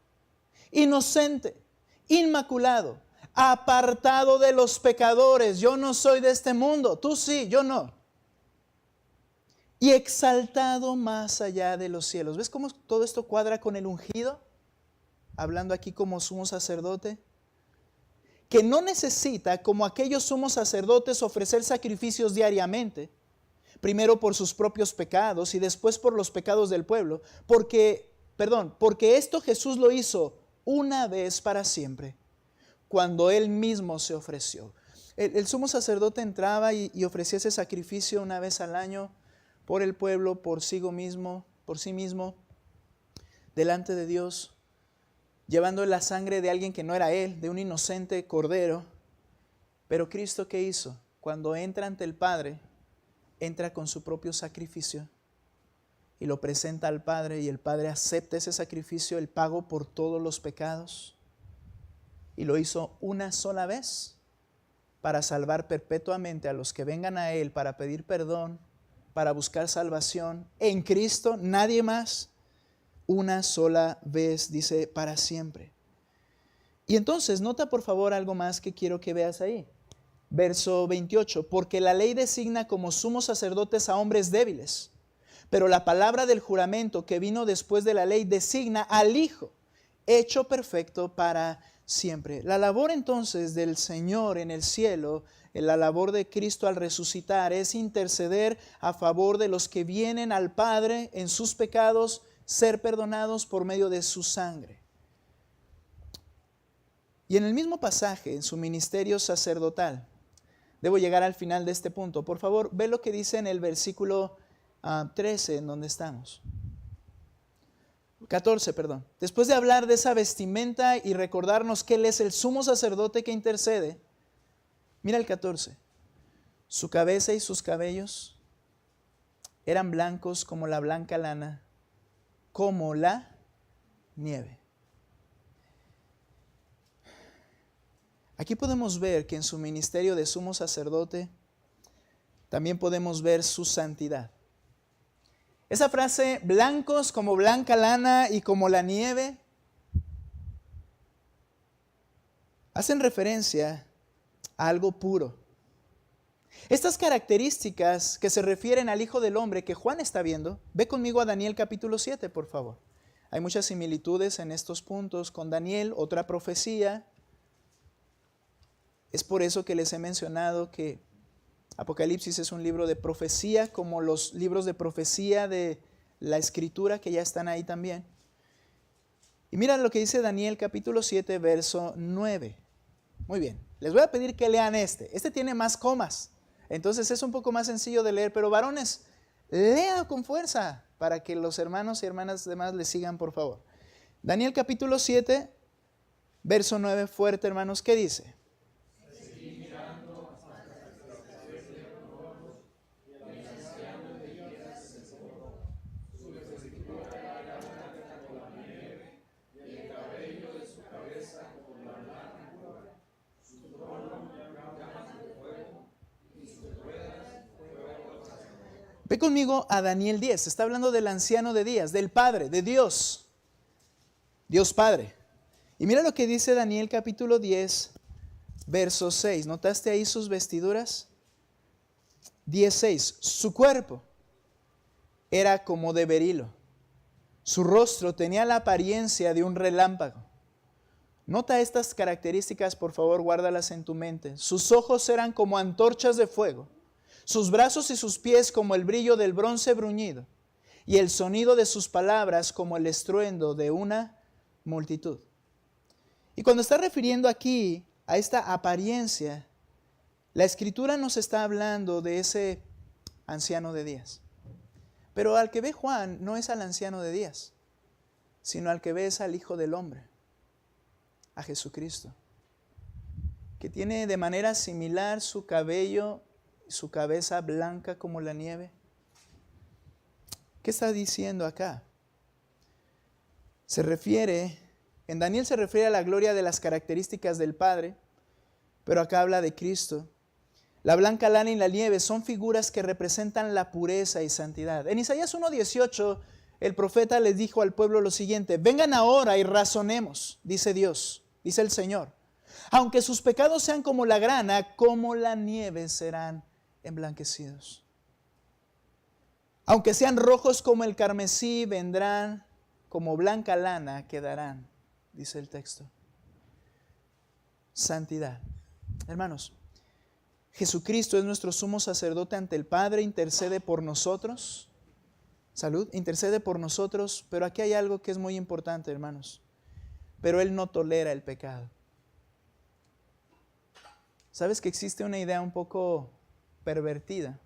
inocente, inmaculado, apartado de los pecadores. Yo no soy de este mundo, tú sí, yo no. Y exaltado más allá de los cielos. ¿Ves cómo todo esto cuadra con el ungido? Hablando aquí como sumo sacerdote. Que no necesita, como aquellos sumos sacerdotes, ofrecer sacrificios diariamente. Primero por sus propios pecados y después por los pecados del pueblo. Porque esto Jesús lo hizo una vez para siempre, cuando Él mismo se ofreció. El sumo sacerdote entraba y ofrecía ese sacrificio una vez al año por el pueblo, por sí mismo, delante de Dios, llevando la sangre de alguien que no era él, de un inocente cordero. Pero Cristo, ¿qué hizo? Cuando entra ante el Padre, entra con su propio sacrificio y lo presenta al Padre, y el Padre acepta ese sacrificio, el pago por todos los pecados, y lo hizo una sola vez para salvar perpetuamente a los que vengan a Él para pedir perdón, para buscar salvación en Cristo, nadie más. Una sola vez, dice, para siempre. Y entonces, nota por favor algo más que quiero que veas ahí. Verso 28, porque la ley designa como sumos sacerdotes a hombres débiles, pero la palabra del juramento que vino después de la ley designa al Hijo, hecho perfecto para siempre. La labor entonces del Señor en el cielo, la labor de Cristo al resucitar, es interceder a favor de los que vienen al Padre en sus pecados, ser perdonados por medio de su sangre. Y en el mismo pasaje, en su ministerio sacerdotal, debo llegar al final de este punto. Por favor, ve lo que dice en el versículo 13, en donde estamos. 14, perdón. Después de hablar de esa vestimenta y recordarnos que Él es el sumo sacerdote que intercede, mira el 14. Su cabeza y sus cabellos eran blancos como la blanca lana, como la nieve. Aquí podemos ver que en su ministerio de sumo sacerdote también podemos ver su santidad. Esa frase, blancos como blanca lana y como la nieve, hacen referencia a algo puro. Estas características que se refieren al Hijo del Hombre que Juan está viendo, ve conmigo a Daniel capítulo 7, por favor. Hay muchas similitudes en estos puntos con Daniel, otra profecía. Es por eso que les he mencionado que Apocalipsis es un libro de profecía, como los libros de profecía de la Escritura que ya están ahí también. Y mira lo que dice Daniel capítulo 7, verso 9. Muy bien, les voy a pedir que lean este. Este tiene más comas, entonces es un poco más sencillo de leer, pero varones, lean con fuerza para que los hermanos y hermanas demás le sigan, por favor. Daniel capítulo 7, verso 9, fuerte, hermanos, ¿qué dice? Ve conmigo a Daniel 10, está hablando del anciano de días, del Padre, de Dios, Dios Padre. Y mira lo que dice Daniel capítulo 10, verso 6. ¿Notaste ahí sus vestiduras? 10:6. Su cuerpo era como de berilo, su rostro tenía la apariencia de un relámpago. Nota estas características, por favor, guárdalas en tu mente. Sus ojos eran como antorchas de fuego, sus brazos y sus pies como el brillo del bronce bruñido, y el sonido de sus palabras como el estruendo de una multitud. Y cuando está refiriendo aquí a esta apariencia, la Escritura nos está hablando de ese anciano de días. Pero al que ve Juan no es al anciano de días, sino al que ve es al Hijo del Hombre, a Jesucristo, que tiene de manera similar su cabello, su cabeza blanca como la nieve. ¿Qué está diciendo acá? En Daniel se refiere a la gloria de las características del Padre, pero acá habla de Cristo. La blanca lana y la nieve son figuras que representan la pureza y santidad. En Isaías 1:18, el profeta les dijo al pueblo lo siguiente: vengan ahora y razonemos, dice Dios, dice el Señor. Aunque sus pecados sean como la grana, como la nieve serán emblanquecidos. Aunque sean rojos como el carmesí, vendrán como blanca lana, quedarán, dice el texto. Santidad. Hermanos, Jesucristo es nuestro sumo sacerdote ante el Padre, intercede por nosotros. Salud, intercede por nosotros, pero aquí hay algo que es muy importante, hermanos. Pero Él no tolera el pecado. ¿Sabes que existe una idea un poco pervertida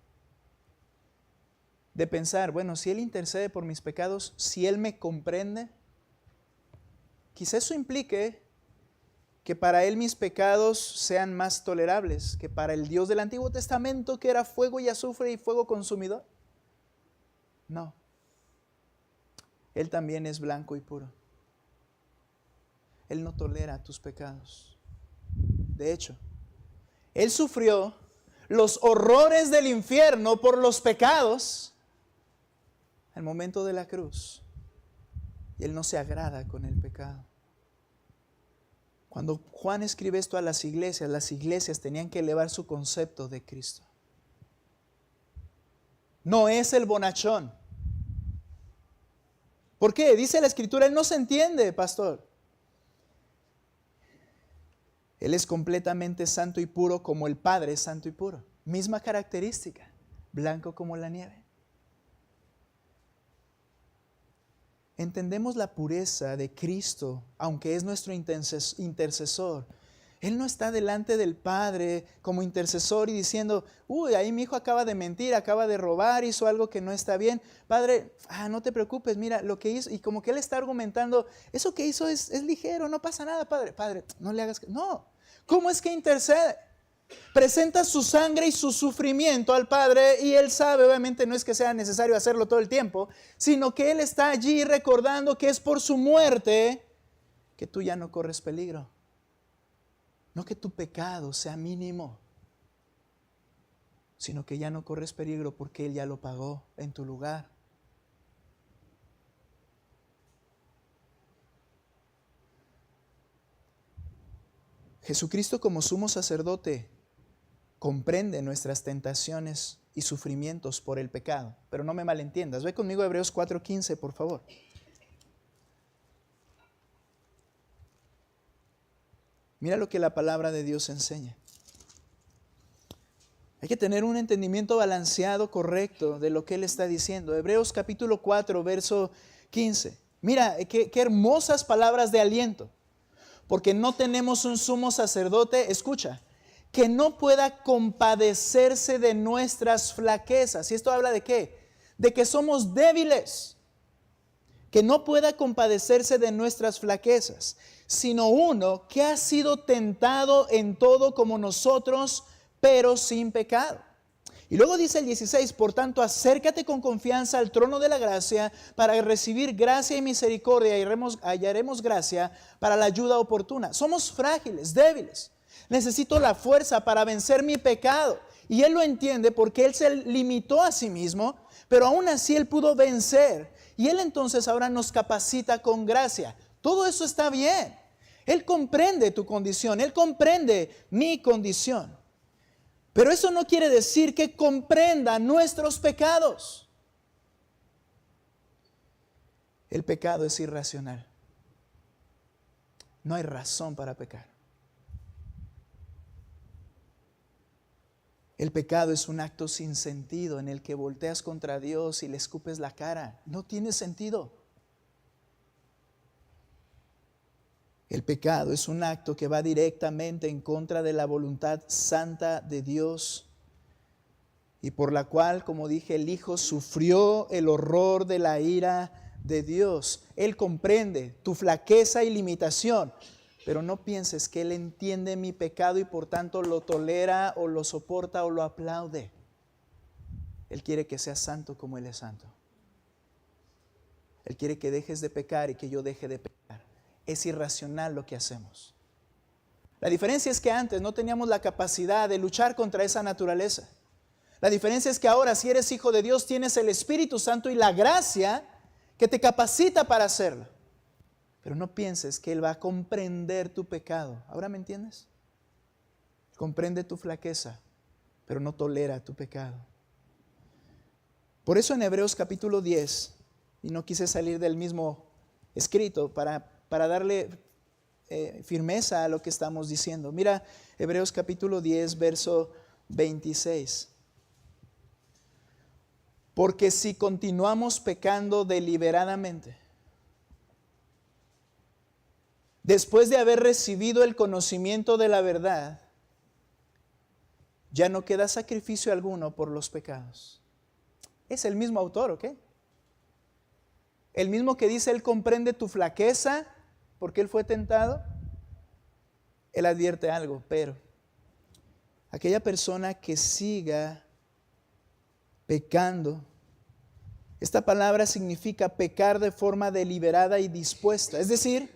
de pensar, bueno, si Él intercede por mis pecados, si Él me comprende, quizá eso implique que para Él mis pecados sean más tolerables que para el Dios del Antiguo Testamento, que era fuego y azufre y fuego consumidor. No. Él también es blanco y puro. Él no tolera tus pecados. De hecho, Él sufrió los horrores del infierno por los pecados al momento de la cruz. Y Él no se agrada con el pecado. Cuando Juan escribe esto a las iglesias tenían que elevar su concepto de Cristo. No es el bonachón. ¿Por qué? Dice la Escritura, Él no se entiende, pastor. Él es completamente santo y puro como el Padre es santo y puro. Misma característica, blanco como la nieve. Entendemos la pureza de Cristo, aunque es nuestro intercesor. Él no está delante del Padre como intercesor y diciendo, uy, ahí mi hijo acaba de mentir, acaba de robar, hizo algo que no está bien. Padre, no te preocupes, mira lo que hizo. Y como que Él está argumentando, eso que hizo es ligero, no pasa nada, Padre. Padre, no le hagas... No, ¿cómo es que intercede? Presenta su sangre y su sufrimiento al Padre y Él sabe, obviamente no es que sea necesario hacerlo todo el tiempo, sino que Él está allí recordando que es por su muerte que tú ya no corres peligro. No que tu pecado sea mínimo, sino que ya no corres peligro porque Él ya lo pagó en tu lugar. Jesucristo como sumo sacerdote comprende nuestras tentaciones y sufrimientos por el pecado. Pero no me malentiendas. Ve conmigo a Hebreos 4:15, por favor. Mira lo que la palabra de Dios enseña. Hay que tener un entendimiento balanceado, correcto de lo que Él está diciendo. Hebreos capítulo 4, verso 15. Mira, qué hermosas palabras de aliento. Porque no tenemos un sumo sacerdote, escucha, que no pueda compadecerse de nuestras flaquezas. ¿Y esto habla de qué? De que somos débiles. Que no pueda compadecerse de nuestras flaquezas, sino uno que ha sido tentado en todo como nosotros, pero sin pecado. Y luego dice el 16, por tanto, acércate con confianza al trono de la gracia para recibir gracia y misericordia y hallaremos gracia para la ayuda oportuna. Somos frágiles, débiles. Necesito la fuerza para vencer mi pecado. Y Él lo entiende porque Él se limitó a sí mismo, pero aún así Él pudo vencer. Y Él entonces ahora nos capacita con gracia. Todo eso está bien. Él comprende tu condición, Él comprende mi condición. Pero eso no quiere decir que comprenda nuestros pecados. El pecado es irracional. No hay razón para pecar. El pecado es un acto sin sentido en el que volteas contra Dios y le escupes la cara. No tiene sentido. El pecado es un acto que va directamente en contra de la voluntad santa de Dios y por la cual, como dije, el Hijo sufrió el horror de la ira de Dios. Él comprende tu flaqueza y limitación, pero no pienses que Él entiende mi pecado y por tanto lo tolera o lo soporta o lo aplaude. Él quiere que seas santo como Él es santo. Él quiere que dejes de pecar y que yo deje de pecar. Es irracional lo que hacemos. La diferencia es que antes no teníamos la capacidad de luchar contra esa naturaleza. La diferencia es que ahora, si eres hijo de Dios, tienes el Espíritu Santo y la gracia que te capacita para hacerlo. Pero no pienses que Él va a comprender tu pecado. ¿Ahora me entiendes? Comprende tu flaqueza, pero no tolera tu pecado. Por eso en Hebreos capítulo 10, y no quise salir del mismo escrito para darle firmeza a lo que estamos diciendo. Mira Hebreos capítulo 10, verso 26. Porque si continuamos pecando deliberadamente, después de haber recibido el conocimiento de la verdad, ya no queda sacrificio alguno por los pecados. Es el mismo autor, ¿ok? El mismo que dice, Él comprende tu flaqueza porque Él fue tentado. Él advierte algo, pero aquella persona que siga pecando, esta palabra significa pecar de forma deliberada y dispuesta, es decir,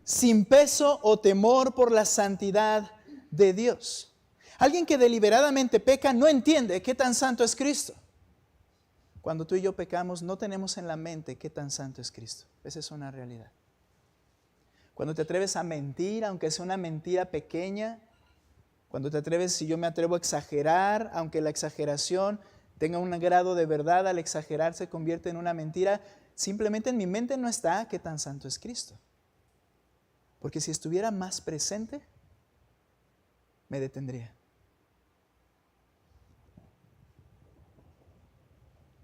sin peso o temor por la santidad de Dios. Alguien que deliberadamente peca no entiende qué tan santo es Cristo. Cuando tú y yo pecamos, no tenemos en la mente qué tan santo es Cristo. Esa es una realidad. Cuando te atreves a mentir, aunque sea una mentira pequeña, cuando te atreves, si yo me atrevo a exagerar, aunque la exageración tenga un grado de verdad, al exagerar se convierte en una mentira, simplemente en mi mente no está qué tan santo es Cristo. Porque si estuviera más presente, me detendría.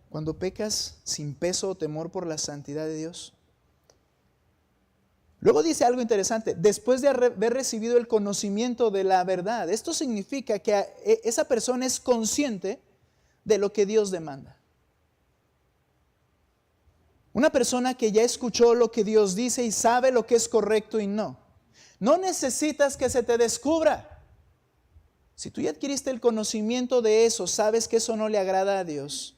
Cuando pecas sin peso o temor por la santidad de Dios. Luego dice algo interesante, después de haber recibido el conocimiento de la verdad. Esto significa que esa persona es consciente de lo que Dios demanda. Una persona que ya escuchó lo que Dios dice y sabe lo que es correcto y no. No necesitas que se te descubra. Si tú ya adquiriste el conocimiento de eso, sabes que eso no le agrada a Dios.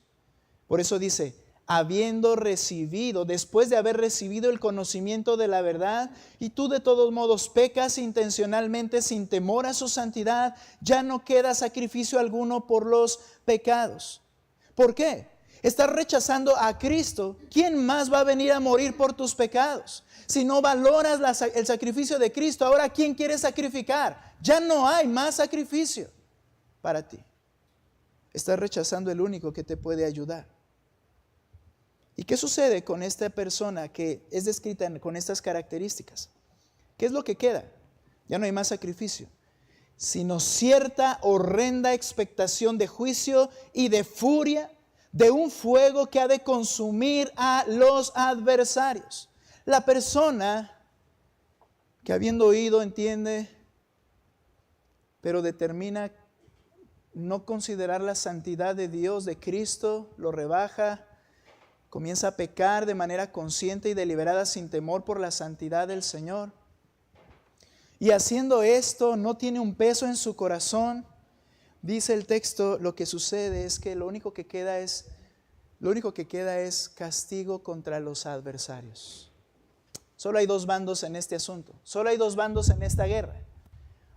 Por eso dice, habiendo recibido, después de haber recibido el conocimiento de la verdad, y tú de todos modos pecas intencionalmente sin temor a su santidad, ya no queda sacrificio alguno por los pecados. ¿Por qué? Estás rechazando a Cristo. ¿Quién más va a venir a morir por tus pecados? Si no valoras el sacrificio de Cristo, ahora ¿quién quieres sacrificar? Ya no hay más sacrificio para ti. Estás rechazando el único que te puede ayudar. ¿Y qué sucede con esta persona que es descrita con estas características? ¿Qué es lo que queda? Ya no hay más sacrificio, sino cierta horrenda expectación de juicio y de furia, de un fuego que ha de consumir a los adversarios. La persona que habiendo oído entiende, pero determina no considerar la santidad de Dios, de Cristo, lo rebaja, comienza a pecar de manera consciente y deliberada sin temor por la santidad del Señor. Y haciendo esto no tiene un peso en su corazón. Dice el texto, lo que sucede es que lo único que queda es castigo contra los adversarios. Solo hay dos bandos en este asunto. Solo hay dos bandos en esta guerra.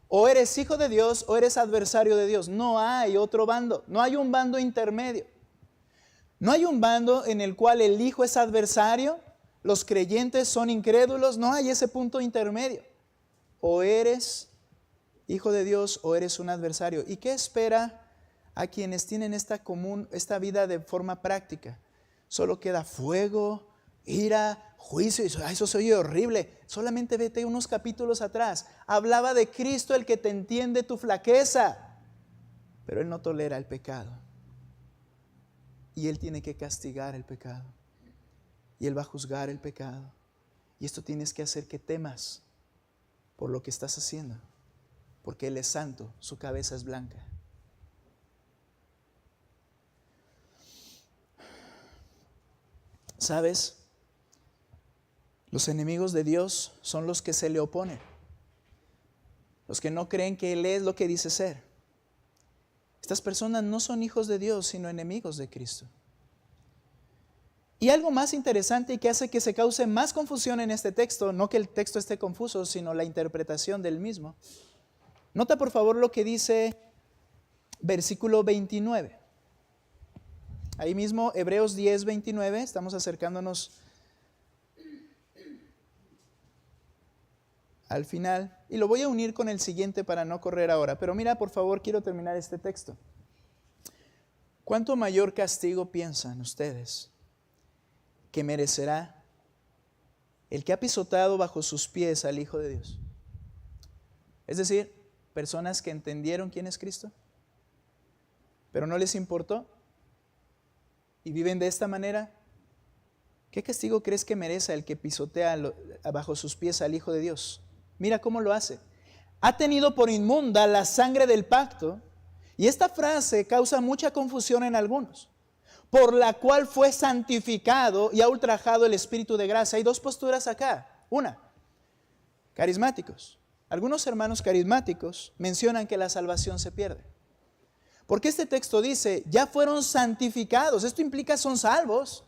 O eres hijo de Dios o eres adversario de Dios. No hay otro bando. No hay un bando intermedio. No hay un bando en el cual el hijo es adversario, los creyentes son incrédulos. No hay ese punto intermedio. O eres hijo de Dios o eres un adversario. ¿Y qué espera a quienes tienen esta vida de forma práctica? Solo queda fuego, ira, juicio. Eso se oye horrible. Solamente vete unos capítulos atrás. Hablaba de Cristo, el que te entiende tu flaqueza. Pero Él no tolera el pecado. Y Él tiene que castigar el pecado. Y Él va a juzgar el pecado. Y esto tienes que hacer que temas por lo que estás haciendo. Porque Él es santo, su cabeza es blanca. ¿Sabes? Los enemigos de Dios son los que se le oponen. Los que no creen que Él es lo que dice ser. Estas personas no son hijos de Dios, sino enemigos de Cristo. Y algo más interesante y que hace que se cause más confusión en este texto, no que el texto esté confuso, sino la interpretación del mismo. Nota por favor lo que dice versículo 29. Ahí mismo, Hebreos 10, 29, estamos acercándonos al final. Y lo voy a unir con el siguiente para no correr ahora. Pero mira, por favor, quiero terminar este texto. ¿Cuánto mayor castigo piensan ustedes que merecerá el que ha pisotado bajo sus pies al Hijo de Dios? Es decir, personas que entendieron quién es Cristo, pero no les importó y viven de esta manera. ¿Qué castigo crees que merece el que pisotea bajo sus pies al Hijo de Dios? Mira cómo lo hace. Ha tenido por inmunda la sangre del pacto. Y esta frase causa mucha confusión en algunos. por la cual fue santificado y ha ultrajado el Espíritu de gracia. Hay dos posturas acá. Una, carismáticos. Algunos hermanos carismáticos mencionan que la salvación se pierde. Porque este texto dice, ya fueron santificados. Esto implica son salvos.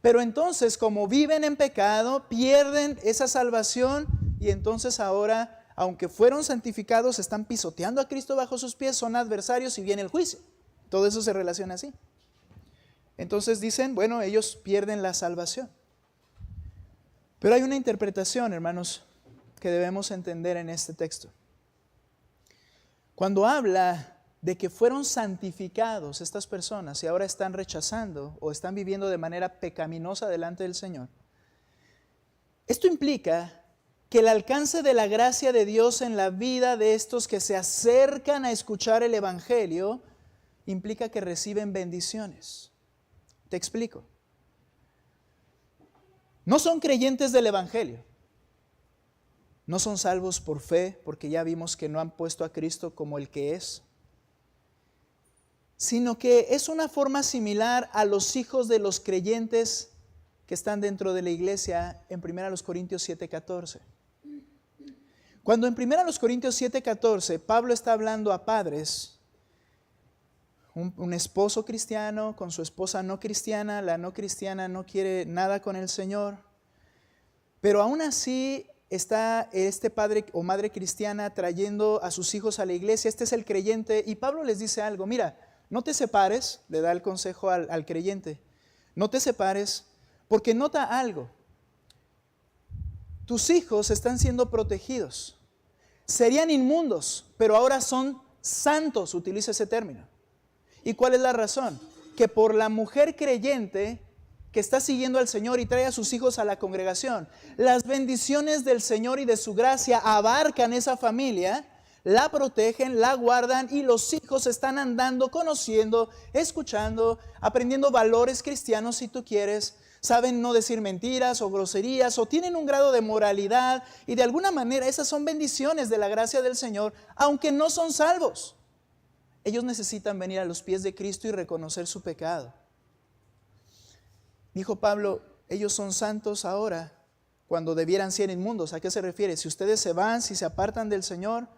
Pero entonces, como viven en pecado, pierden esa salvación y entonces ahora, aunque fueron santificados, están pisoteando a Cristo bajo sus pies, son adversarios y viene el juicio. Todo eso se relaciona así. Entonces dicen, bueno, ellos pierden la salvación. Pero hay una interpretación, hermanos, que debemos entender en este texto. Cuando habla de que fueron santificados estas personas y ahora están rechazando o están viviendo de manera pecaminosa delante del Señor, esto implica que el alcance de la gracia de Dios en la vida de estos que se acercan a escuchar el Evangelio implica que reciben bendiciones. Te explico. No son creyentes del Evangelio. No son salvos por fe, porque ya vimos que no han puesto a Cristo como el que es, sino que es una forma similar a los hijos de los creyentes que están dentro de la iglesia en 1 Corintios 7:14. Cuando en 1 Corintios 7:14 Pablo está hablando a padres, un esposo cristiano con su esposa no cristiana, la no cristiana no quiere nada con el Señor, pero aún así está este padre o madre cristiana trayendo a sus hijos a la iglesia, este es el creyente, y Pablo les dice algo, mira, no te separes, le da el consejo al creyente, no te separes, porque nota algo, tus hijos están siendo protegidos, serían inmundos, pero ahora son santos, utiliza ese término. ¿Y cuál es la razón? Que por la mujer creyente que está siguiendo al Señor y trae a sus hijos a la congregación, las bendiciones del Señor y de su gracia abarcan esa familia, la protegen, la guardan y los hijos están andando, conociendo, escuchando, aprendiendo valores cristianos si tú quieres, saben no decir mentiras o groserías o tienen un grado de moralidad y de alguna manera esas son bendiciones de la gracia del Señor, aunque no son salvos. Ellos necesitan venir a los pies de Cristo y reconocer su pecado. Dijo Pablo, ellos son santos ahora cuando debieran ser inmundos. ¿A qué se refiere? Si ustedes se van, si se apartan del Señor,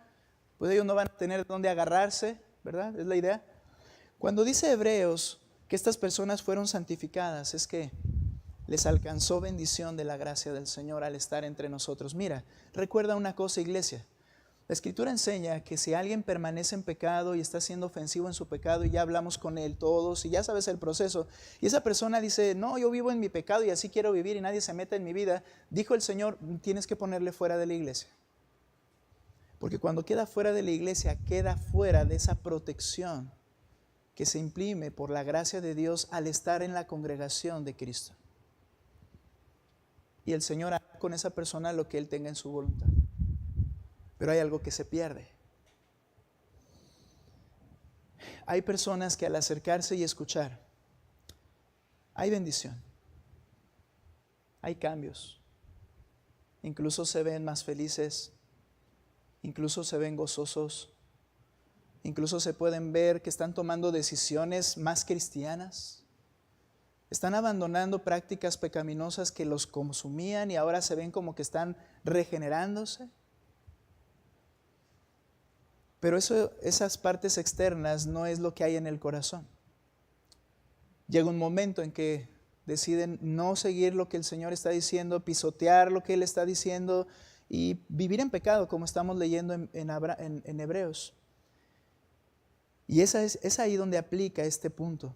pues ellos no van a tener dónde agarrarse, ¿verdad? Es la idea. Cuando dice Hebreos que estas personas fueron santificadas, es que les alcanzó bendición de la gracia del Señor al estar entre nosotros. Mira, recuerda una cosa, iglesia. La Escritura enseña que si alguien permanece en pecado y está siendo ofensivo en su pecado y ya hablamos con él todos y ya sabes el proceso y esa persona dice, no, yo vivo en mi pecado y así quiero vivir y nadie se mete en mi vida, dijo el Señor, tienes que ponerle fuera de la iglesia. Porque cuando queda fuera de la iglesia, queda fuera de esa protección que se imprime por la gracia de Dios al estar en la congregación de Cristo. Y el Señor hará con esa persona lo que Él tenga en su voluntad. Pero hay algo que se pierde. Hay personas que al acercarse y escuchar, hay bendición, hay cambios, incluso se ven más felices, incluso se ven gozosos, incluso se pueden ver que están tomando decisiones más cristianas, están abandonando prácticas pecaminosas que los consumían y ahora se ven como que están regenerándose. Pero esas partes externas no es lo que hay en el corazón. Llega un momento en que deciden no seguir lo que el Señor está diciendo, pisotear lo que Él está diciendo y vivir en pecado, como estamos leyendo en Hebreos. Y es ahí donde aplica este punto,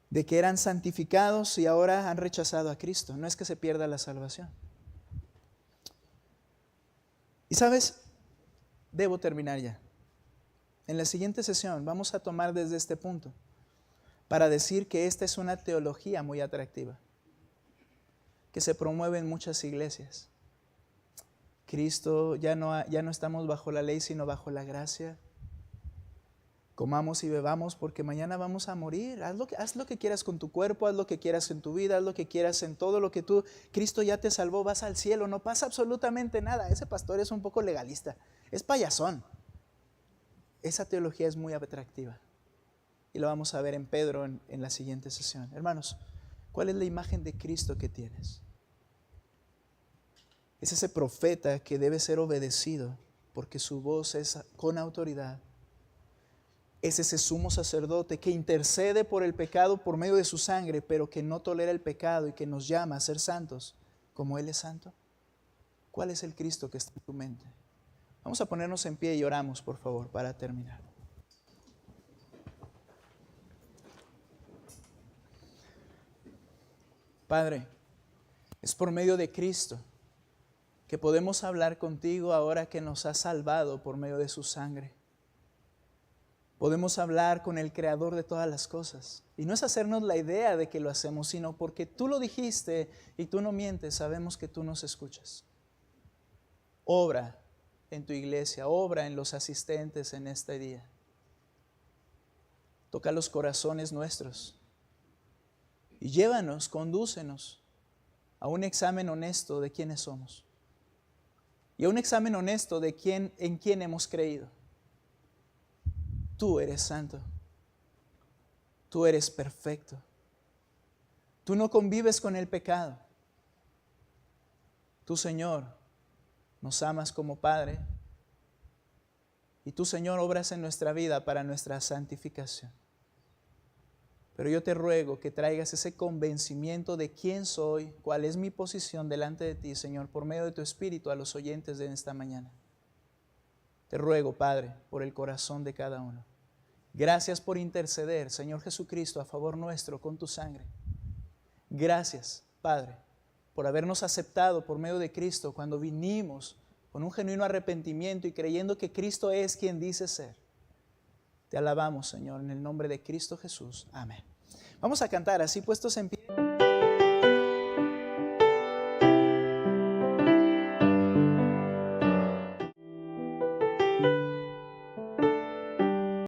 de que eran santificados y ahora han rechazado a Cristo. No es que se pierda la salvación. Y sabes, debo terminar ya. En la siguiente sesión vamos a tomar desde este punto para decir que esta es una teología muy atractiva que se promueve en muchas iglesias. Cristo, ya no estamos bajo la ley sino bajo la gracia. Comamos y bebamos porque mañana vamos a morir. Haz lo que quieras con tu cuerpo, haz lo que quieras en tu vida, haz lo que quieras en todo lo que Cristo ya te salvó, vas al cielo, no pasa absolutamente nada. Ese pastor es un poco legalista, es payasón. Esa teología es muy atractiva. y lo vamos a ver en Pedro en la siguiente sesión. Hermanos, ¿cuál es la imagen de Cristo que tienes? Es ese profeta que debe ser obedecido porque su voz es con autoridad. Es ese sumo sacerdote que intercede por el pecado por medio de su sangre, pero que no tolera el pecado y que nos llama a ser santos como Él es santo. ¿Cuál es el Cristo que está en tu mente? Vamos a ponernos en pie y oramos, por favor, para terminar. Padre, es por medio de Cristo que podemos hablar contigo ahora que nos has salvado por medio de su sangre. Podemos hablar con el Creador de todas las cosas. Y no es hacernos la idea de que lo hacemos, sino porque tú lo dijiste y tú no mientes, sabemos que tú nos escuchas. Obra en tu iglesia, obra en los asistentes en este día. Toca los corazones nuestros y llévanos, condúcenos a un examen honesto de quiénes somos y a un examen honesto de en quién hemos creído. Tú eres santo, tú eres perfecto, tú no convives con el pecado. Tú, Señor, nos amas como Padre y tú, Señor, obras en nuestra vida para nuestra santificación. Pero yo te ruego que traigas ese convencimiento de quién soy, cuál es mi posición delante de ti, Señor, por medio de tu Espíritu a los oyentes de esta mañana. Te ruego, Padre, por el corazón de cada uno. Gracias por interceder, Señor Jesucristo, a favor nuestro con tu sangre. Gracias, Padre, por habernos aceptado por medio de Cristo cuando vinimos con un genuino arrepentimiento y creyendo que Cristo es quien dice ser. Te alabamos, Señor, en el nombre de Cristo Jesús. Amén. Vamos a cantar así puestos en pie.